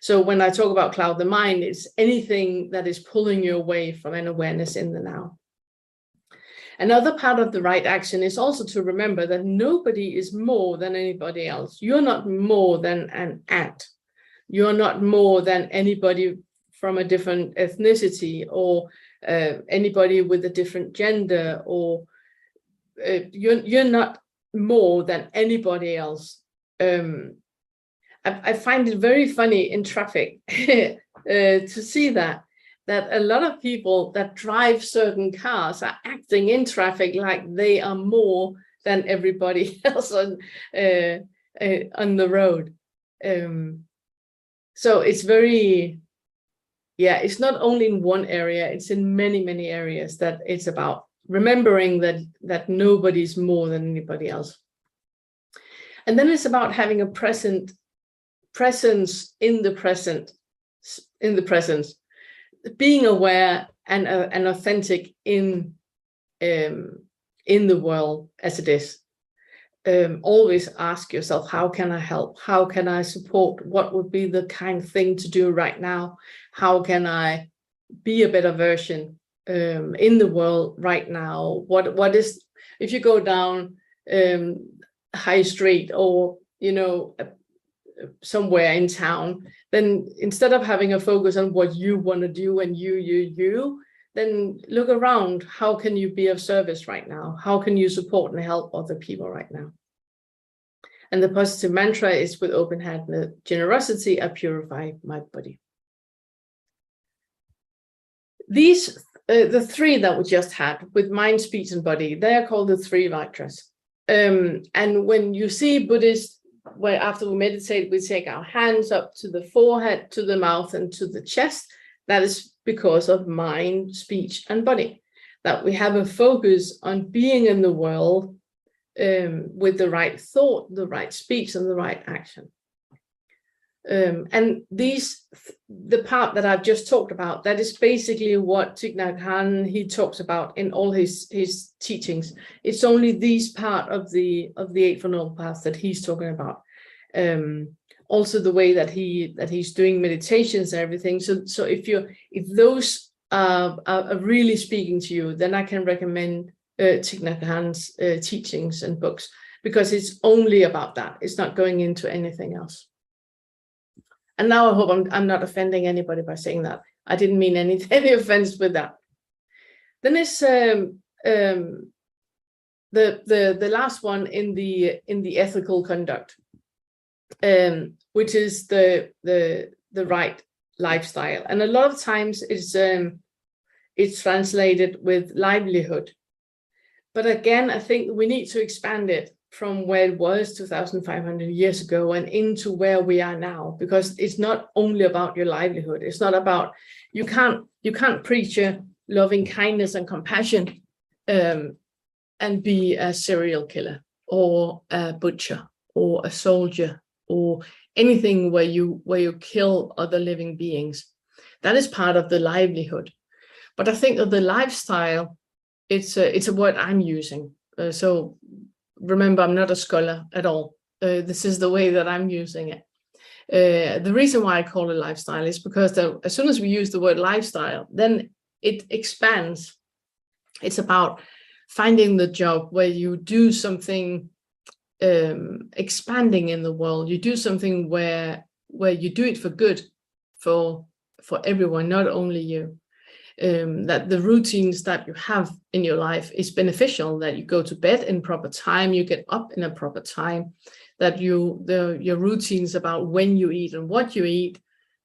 So when I talk about cloud the mind, it's anything that is pulling you away from an awareness in the now. Another part of the right action is also to remember that nobody is more than anybody else. You're not more than an ant. You're not more than anybody from a different ethnicity, or anybody with a different gender, or you're not more than anybody else. I find it very funny in traffic to see that a lot of people that drive certain cars are acting in traffic like they are more than everybody else on the road. So it's very, it's not only in one area, it's in many, many areas that it's about remembering that nobody's more than anybody else. And then it's about having a presence in the presence, being aware and authentic in the world as it is. Always ask yourself, how can I help? How can I support? What would be the kind thing to do right now? How can I be a better version in the world right now? What is, if you go down High Street or somewhere in town, then instead of having a focus on what you want to do and you, then look around. How can you be of service right now? How can you support and help other people right now? And the positive mantra is, with open hand and generosity, I purify my body. These, the three that we just had with mind, speech, and body, they are called the three Vajras. And when you see Buddhists, where after we meditate, we take our hands up to the forehead, to the mouth, and to the chest, that is because of mind, speech, and body. That we have a focus on being in the world with the right thought, the right speech, and the right action. And the part that I've just talked about, that is basically what Thich Nhat Hanh, he talks about in all his teachings. It's only these part of the Eightfold Noble Path that he's talking about. Also the way that he's doing meditations and everything. So if those are really speaking to you, then I can recommend Thich Nhat Hanh's teachings and books, because it's only about that. It's not going into anything else. And now I hope I'm not offending anybody by saying that. I didn't mean any offense with that. Then there's the last one in the ethical conduct, which is the right lifestyle. And a lot of times it's translated with livelihood. But again, I think we need to expand it from where it was 2,500 years ago and into where we are now, because it's not only about your livelihood. It's not about, you can't preach a loving kindness and compassion and be a serial killer or a butcher or a soldier or anything where you kill other living beings. That is part of the livelihood. But I think of the lifestyle, it's a word I'm using. So remember, I'm not a scholar at all. This is the way that I'm using it. The reason why I call it lifestyle is because as soon as we use the word lifestyle, then it expands. It's about finding the job where you do something expanding in the world. You do something where you do it for good, for everyone, not only you. That the routines that you have in your life is beneficial, that you go to bed in proper time, you get up in a proper time, that your routines about when you eat and what you eat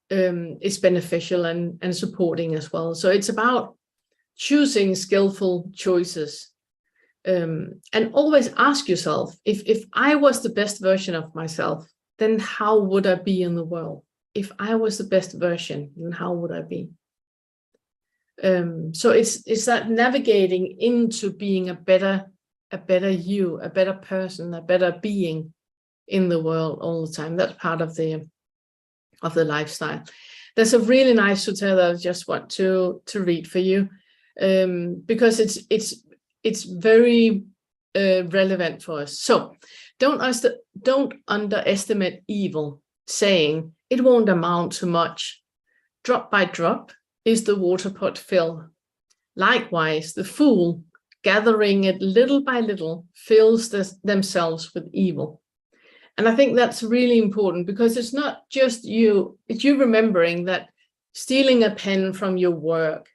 is beneficial and supporting as well. So it's about choosing skillful choices, and always ask yourself, if I was the best version of myself, then how would I be in the world? If I was the best version, then how would I be? So it's that navigating into being a better you, a better person, a better being in the world all the time. That's part of the lifestyle. There's a really nice sutta that I just want to read for you, because it's very relevant for us. So don't underestimate evil, saying it won't amount to much. Drop by drop is the water pot filled. Likewise, the fool, gathering it little by little, fills themselves with evil. And I think that's really important, because it's not just you, it's you remembering that stealing a pen from your work,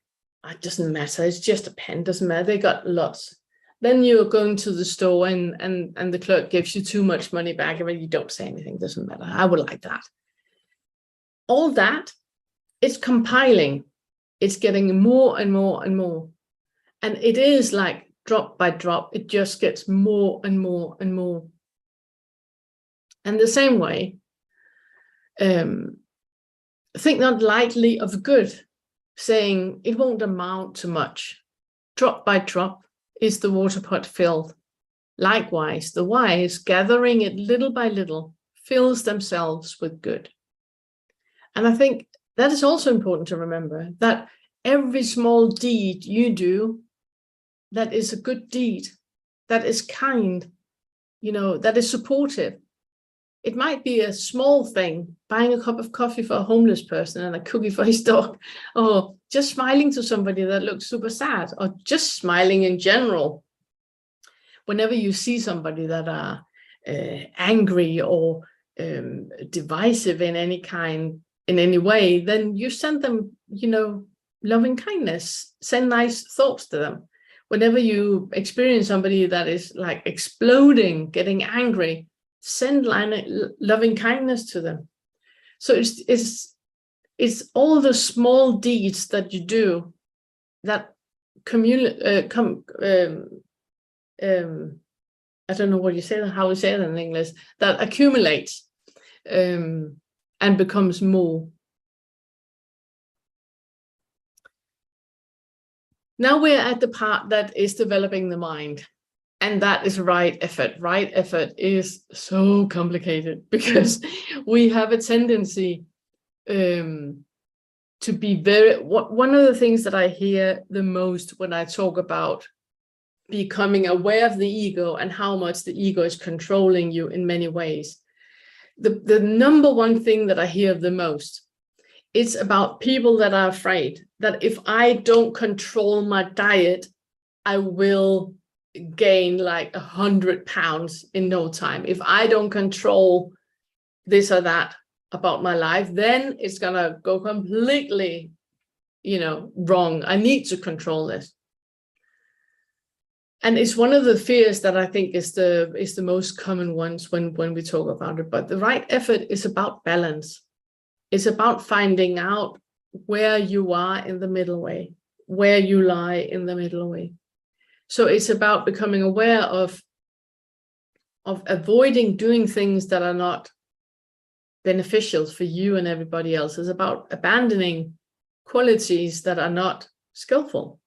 it doesn't matter, it's just a pen, doesn't matter, they got lots. Then you're going to the store and the clerk gives you too much money back, and you don't say anything, doesn't matter, I would like that. All that, it's compiling. It's getting more and more and more. And it is like drop by drop, it just gets more and more and more. And the same way, think not lightly of good, saying it won't amount to much. Drop by drop is the water pot filled. Likewise, the wise, gathering it little by little, fills themselves with good. And I think that is also important to remember, that every small deed you do, that is a good deed, that is kind, that is supportive. It might be a small thing, buying a cup of coffee for a homeless person and a cookie for his dog, or just smiling to somebody that looks super sad, or just smiling in general. Whenever you see somebody that are angry or divisive in any way, then you send them, loving kindness, send nice thoughts to them. Whenever you experience somebody that is like exploding, getting angry, send loving kindness to them. So it's all the small deeds that you do that I don't know what you say, how you say it in English, that accumulates and becomes more. Now we're at the part that is developing the mind, and that is right effort. Right effort is so complicated because we have a tendency to be one of the things that I hear the most when I talk about becoming aware of the ego and how much the ego is controlling you in many ways. The number one thing that I hear the most, it's about people that are afraid that if I don't control my diet, I will gain like 100 pounds in no time. If I don't control this or that about my life, then it's gonna go completely, wrong. I need to control this. And it's one of the fears that I think is the most common ones when we talk about it. But the right effort is about balance. It's about finding out where you are in the middle way, where you lie in the middle way. So it's about becoming aware of avoiding doing things that are not beneficial for you and everybody else. It's about abandoning qualities that are not skillful.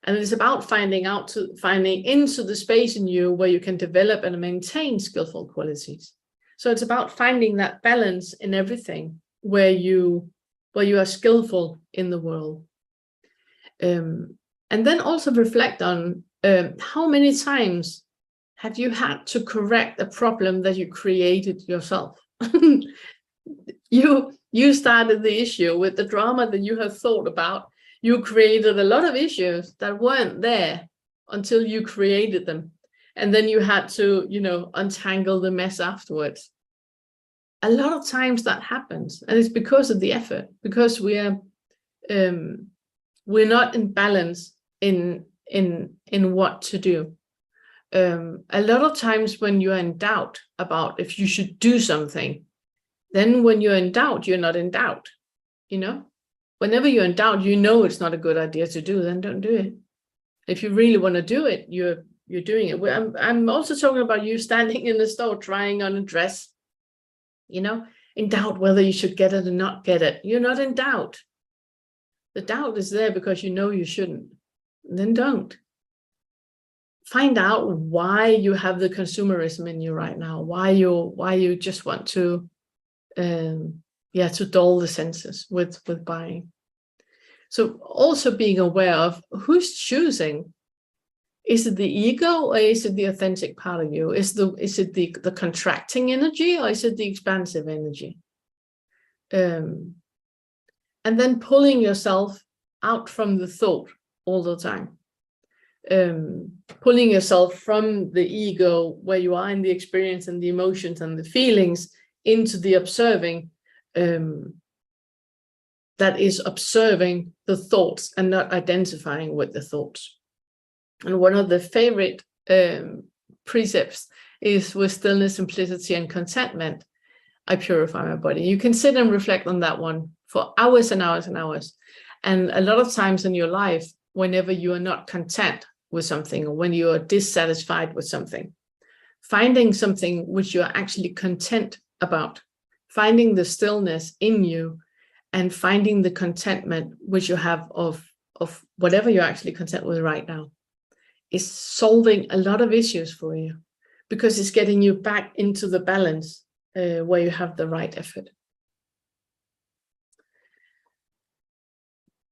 And it's about finding into the space in you where you can develop and maintain skillful qualities. So it's about finding that balance in everything where you are skillful in the world. And then also reflect on how many times have you had to correct a problem that you created yourself? You started the issue with the drama that you have thought about. You created a lot of issues that weren't there until you created them. And then you had to, untangle the mess afterwards. A lot of times that happens, and it's because of the effort, because we're not in balance in what to do. A lot of times when you're in doubt about if you should do something, then when you're in doubt, you're not in doubt. Whenever you're in doubt, it's not a good idea to do, then don't do it. If you really want to do it, you're doing it. I'm also talking about you standing in the store trying on a dress, in doubt whether you should get it or not get it. You're not in doubt. The doubt is there because you shouldn't. Then don't. Find out why you have the consumerism in you right now, why you just want to dull the senses with buying. So also being aware of who's choosing. Is it the ego or is it the authentic part of you? Is it the contracting energy or is it the expansive energy? And then pulling yourself out from the thought all the time. Pulling yourself from the ego where you are in the experience and the emotions and the feelings into the observing that is observing the thoughts and not identifying with the thoughts. And one of the favorite precepts is with stillness, simplicity, and contentment, I purify my body. You can sit and reflect on that one for hours and hours and hours. And a lot of times in your life, whenever you are not content with something or when you are dissatisfied with something, finding something which you are actually content about, finding the stillness in you and finding the contentment which you have of whatever you're actually content with right now is solving a lot of issues for you, because it's getting you back into the balance where you have the right effort.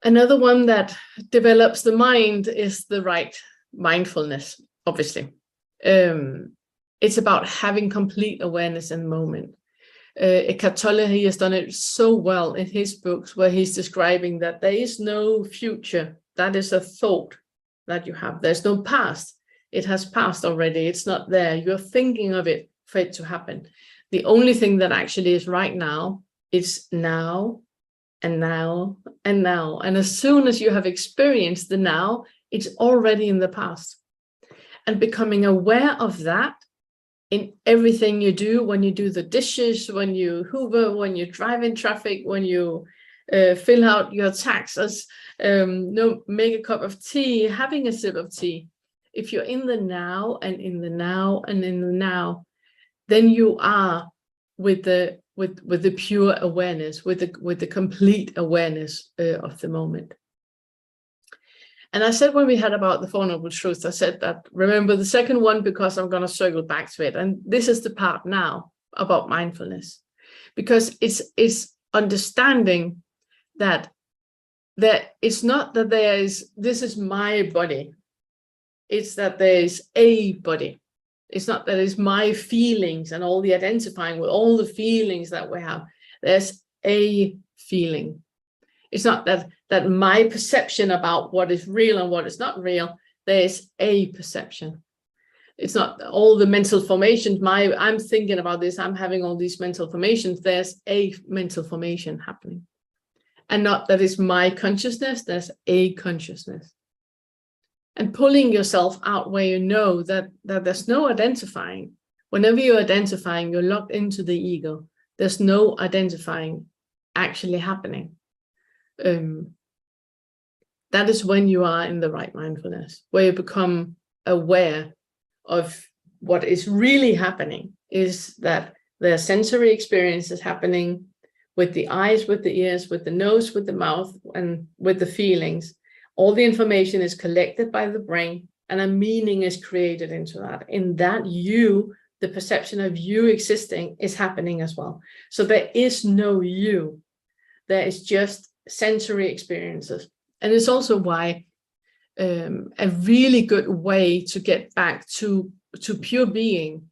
Another one that develops the mind is the right mindfulness, obviously. It's about having complete awareness in the moment. Eckhart Tolle, he has done it so well in his books where he's describing that there is no future. That is a thought that you have. There's no past. It has passed already. It's not there. You're thinking of it for it to happen. The only thing that actually is right now is now and now and now. And as soon as you have experienced the now, it's already in the past. And becoming aware of that in everything you do, when you do the dishes, when you hoover, when you drive in traffic, when you fill out your taxes, make a cup of tea, having a sip of tea. If you're in the now and in the now and in the now, then you are with the pure awareness, with the complete awareness of the moment. And I said when we had about the Four Noble Truths, I said that remember the second one because I'm going to circle back to it. And this is the part now about mindfulness, because it's understanding that it's not that this is my body. It's that there is a body. It's not that it's my feelings and all the identifying with all the feelings that we have. There's a feeling. It's not that my perception about what is real and what is not real. There's a perception. It's not all the mental formations. I'm thinking about this. I'm having all these mental formations. There's a mental formation happening. And not that it's my consciousness. There's a consciousness. And pulling yourself out where you know that there's no identifying. Whenever you're identifying, you're locked into the ego. There's no identifying actually happening. That is when you are in the right mindfulness, where you become aware of what is really happening, is that the sensory experience is happening with the eyes, with the ears, with the nose, with the mouth, and with the feelings. All the information is collected by the brain and a meaning is created into that. In that, you, the perception of you existing is happening as well. So there is no you. There is just sensory experiences. And it's also why a really good way to get back to pure being,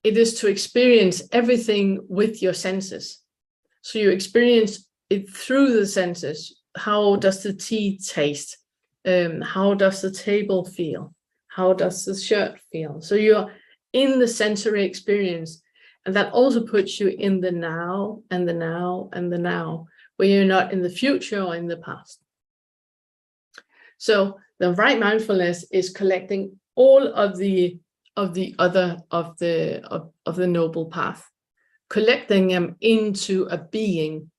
it is to experience everything with your senses. So you experience it through the senses. How does the tea taste? How does the table feel? How does the shirt feel? So you're in the sensory experience, and that also puts you in the now and the now and the now, where you're not in the future or in the past. So the right mindfulness is collecting all of the noble path, collecting them into a being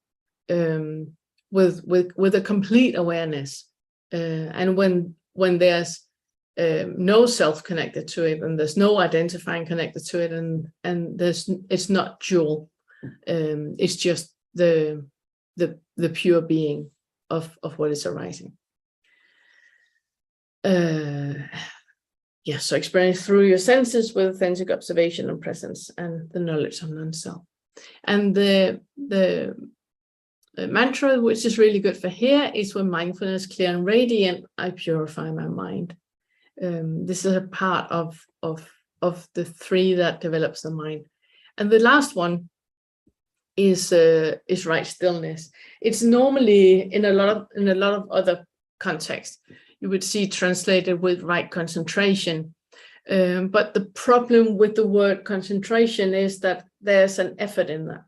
with a complete awareness. And when there's no self connected to it, and there's no identifying connected to it, and it's not dual, it's just the pure being of what is arising. So experience through your senses with authentic observation and presence and the knowledge of non-self. And the mantra, which is really good for here, is when mindfulness clear and radiant, I purify my mind. This is a part of the three that develops the mind. And the last one is right stillness. It's normally in a lot of other contexts you would see translated with right concentration. But the problem with the word concentration is that there's an effort in that.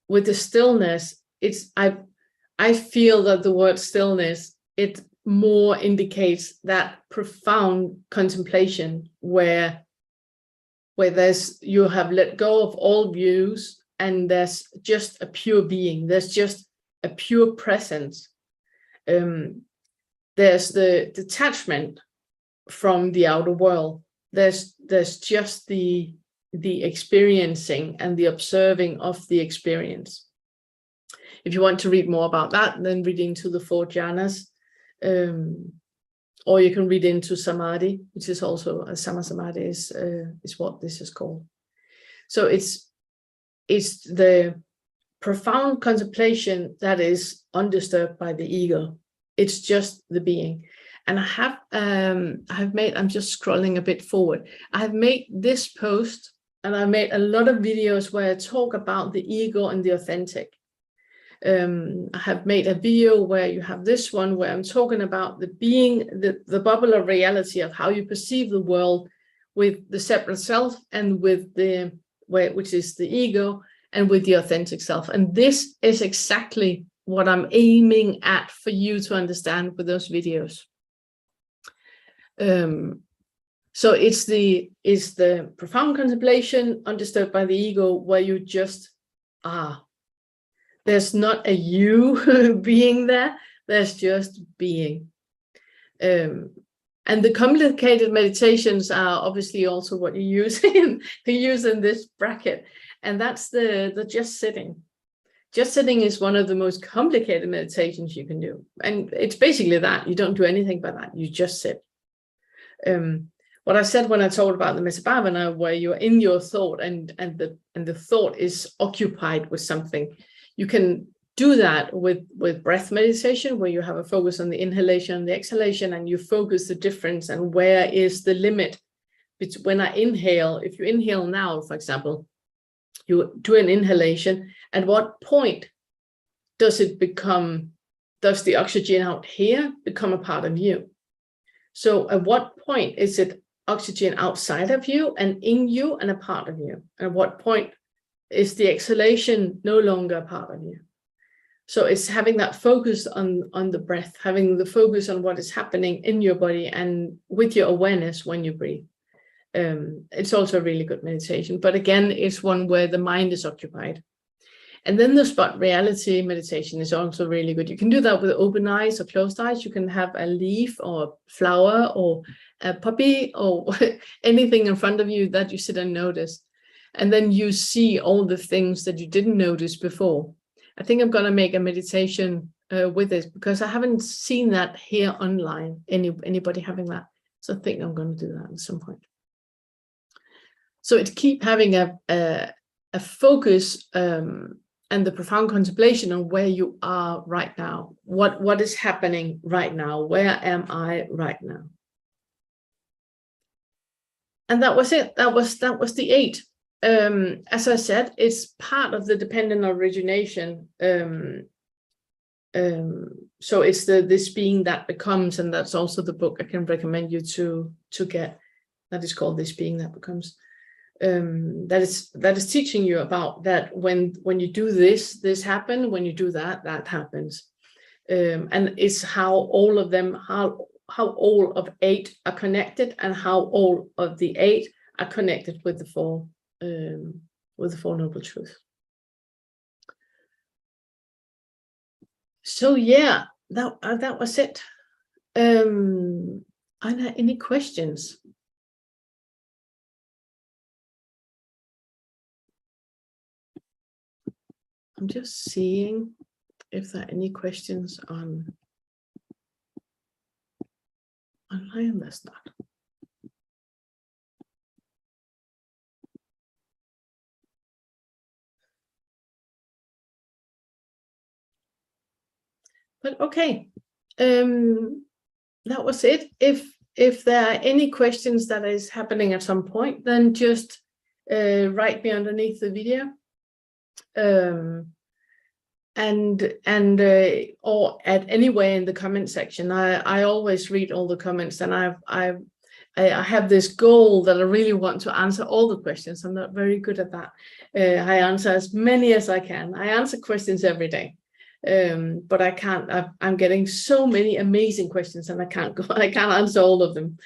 With the stillness, I feel that the word stillness, it more indicates that profound contemplation where you have let go of all views, and there's just a pure being, there's just a pure presence. There's the detachment from the outer world. There's just the experiencing and the observing of the experience. If you want to read more about that, then read into the 4 jhanas, or you can read into samadhi, which is also a samasamadhi is what this is called. So it's the profound contemplation that is undisturbed by the ego. It's just the being. And I'm just scrolling a bit forward. I have made this post, and I made a lot of videos where I talk about the ego and the authentic. I have made a video where you have this one where I'm talking about the being, the bubble of reality of how you perceive the world with the separate self and with which is the ego, and with the authentic self. And this is exactly what I'm aiming at for you to understand with those videos. So it's the profound contemplation undisturbed by the ego, where you just are. There's not a you being there, there's just being. And the complicated meditations are obviously also what you use in this bracket, and that's the just sitting. Just sitting is one of the most complicated meditations you can do. And it's basically that. You don't do anything but that. You just sit. What I said when I told about the Mesabhavana, where you're in your thought and the thought is occupied with something. You can do that with breath meditation, where you have a focus on the inhalation and the exhalation, and you focus the difference and where is the limit. When I inhale, if you inhale now, for example, you do an inhalation, at what point does the oxygen out here become a part of you? So at what point is it oxygen outside of you and in you and a part of you? And at what point is the exhalation no longer a part of you? So it's having that focus on the breath, having the focus on what is happening in your body and with your awareness when you breathe. It's also a really good meditation, but again, it's one where the mind is occupied. And then the spot reality meditation is also really good. You can do that with open eyes or closed eyes. You can have a leaf or a flower or a puppy or anything in front of you that you sit and notice. And then you see all the things that you didn't notice before. I think I'm going to make a meditation with this, because I haven't seen that here online, anybody having that. So I think I'm going to do that at some point. So it keep having a focus and the profound contemplation on where you are right now. What is happening right now? Where am I right now? And that was it. That was the 8. As I said, it's part of the dependent origination. So it's this being that becomes, and that's also the book I can recommend you to get. That is called This Being That Becomes. That is teaching you about that when you do this happens, when you do that happens, and it's how all of them, how all of 8 are connected, and how all of the 8 are connected with the 4 noble truths. So yeah, that was it. Are there any questions? I'm just seeing if there are any questions online. There's not. But okay, that was it. If there are any questions that is happening at some point, then just write me underneath the video, or at anywhere in the comment section. I always read all the comments, and I have this goal that I really want to answer all the questions. I'm not very good at that. I answer as many as I can. I answer questions every day. But I can't. I'm getting so many amazing questions, and I can't answer all of them.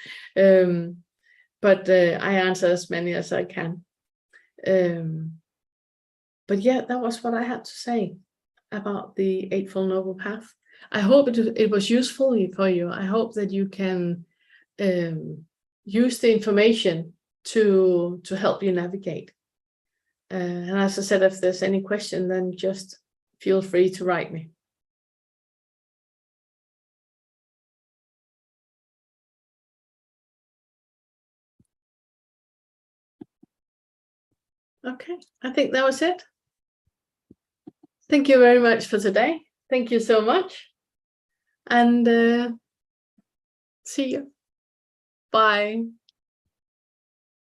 But I answer as many as I can. But yeah, that was what I had to say about the Eightfold Noble Path. I hope it was useful for you. I hope that you can use the information to help you navigate. And as I said, if there's any question, then just feel free to write me. Okay, I think that was it. Thank you very much for today. Thank you so much. And see you. Bye.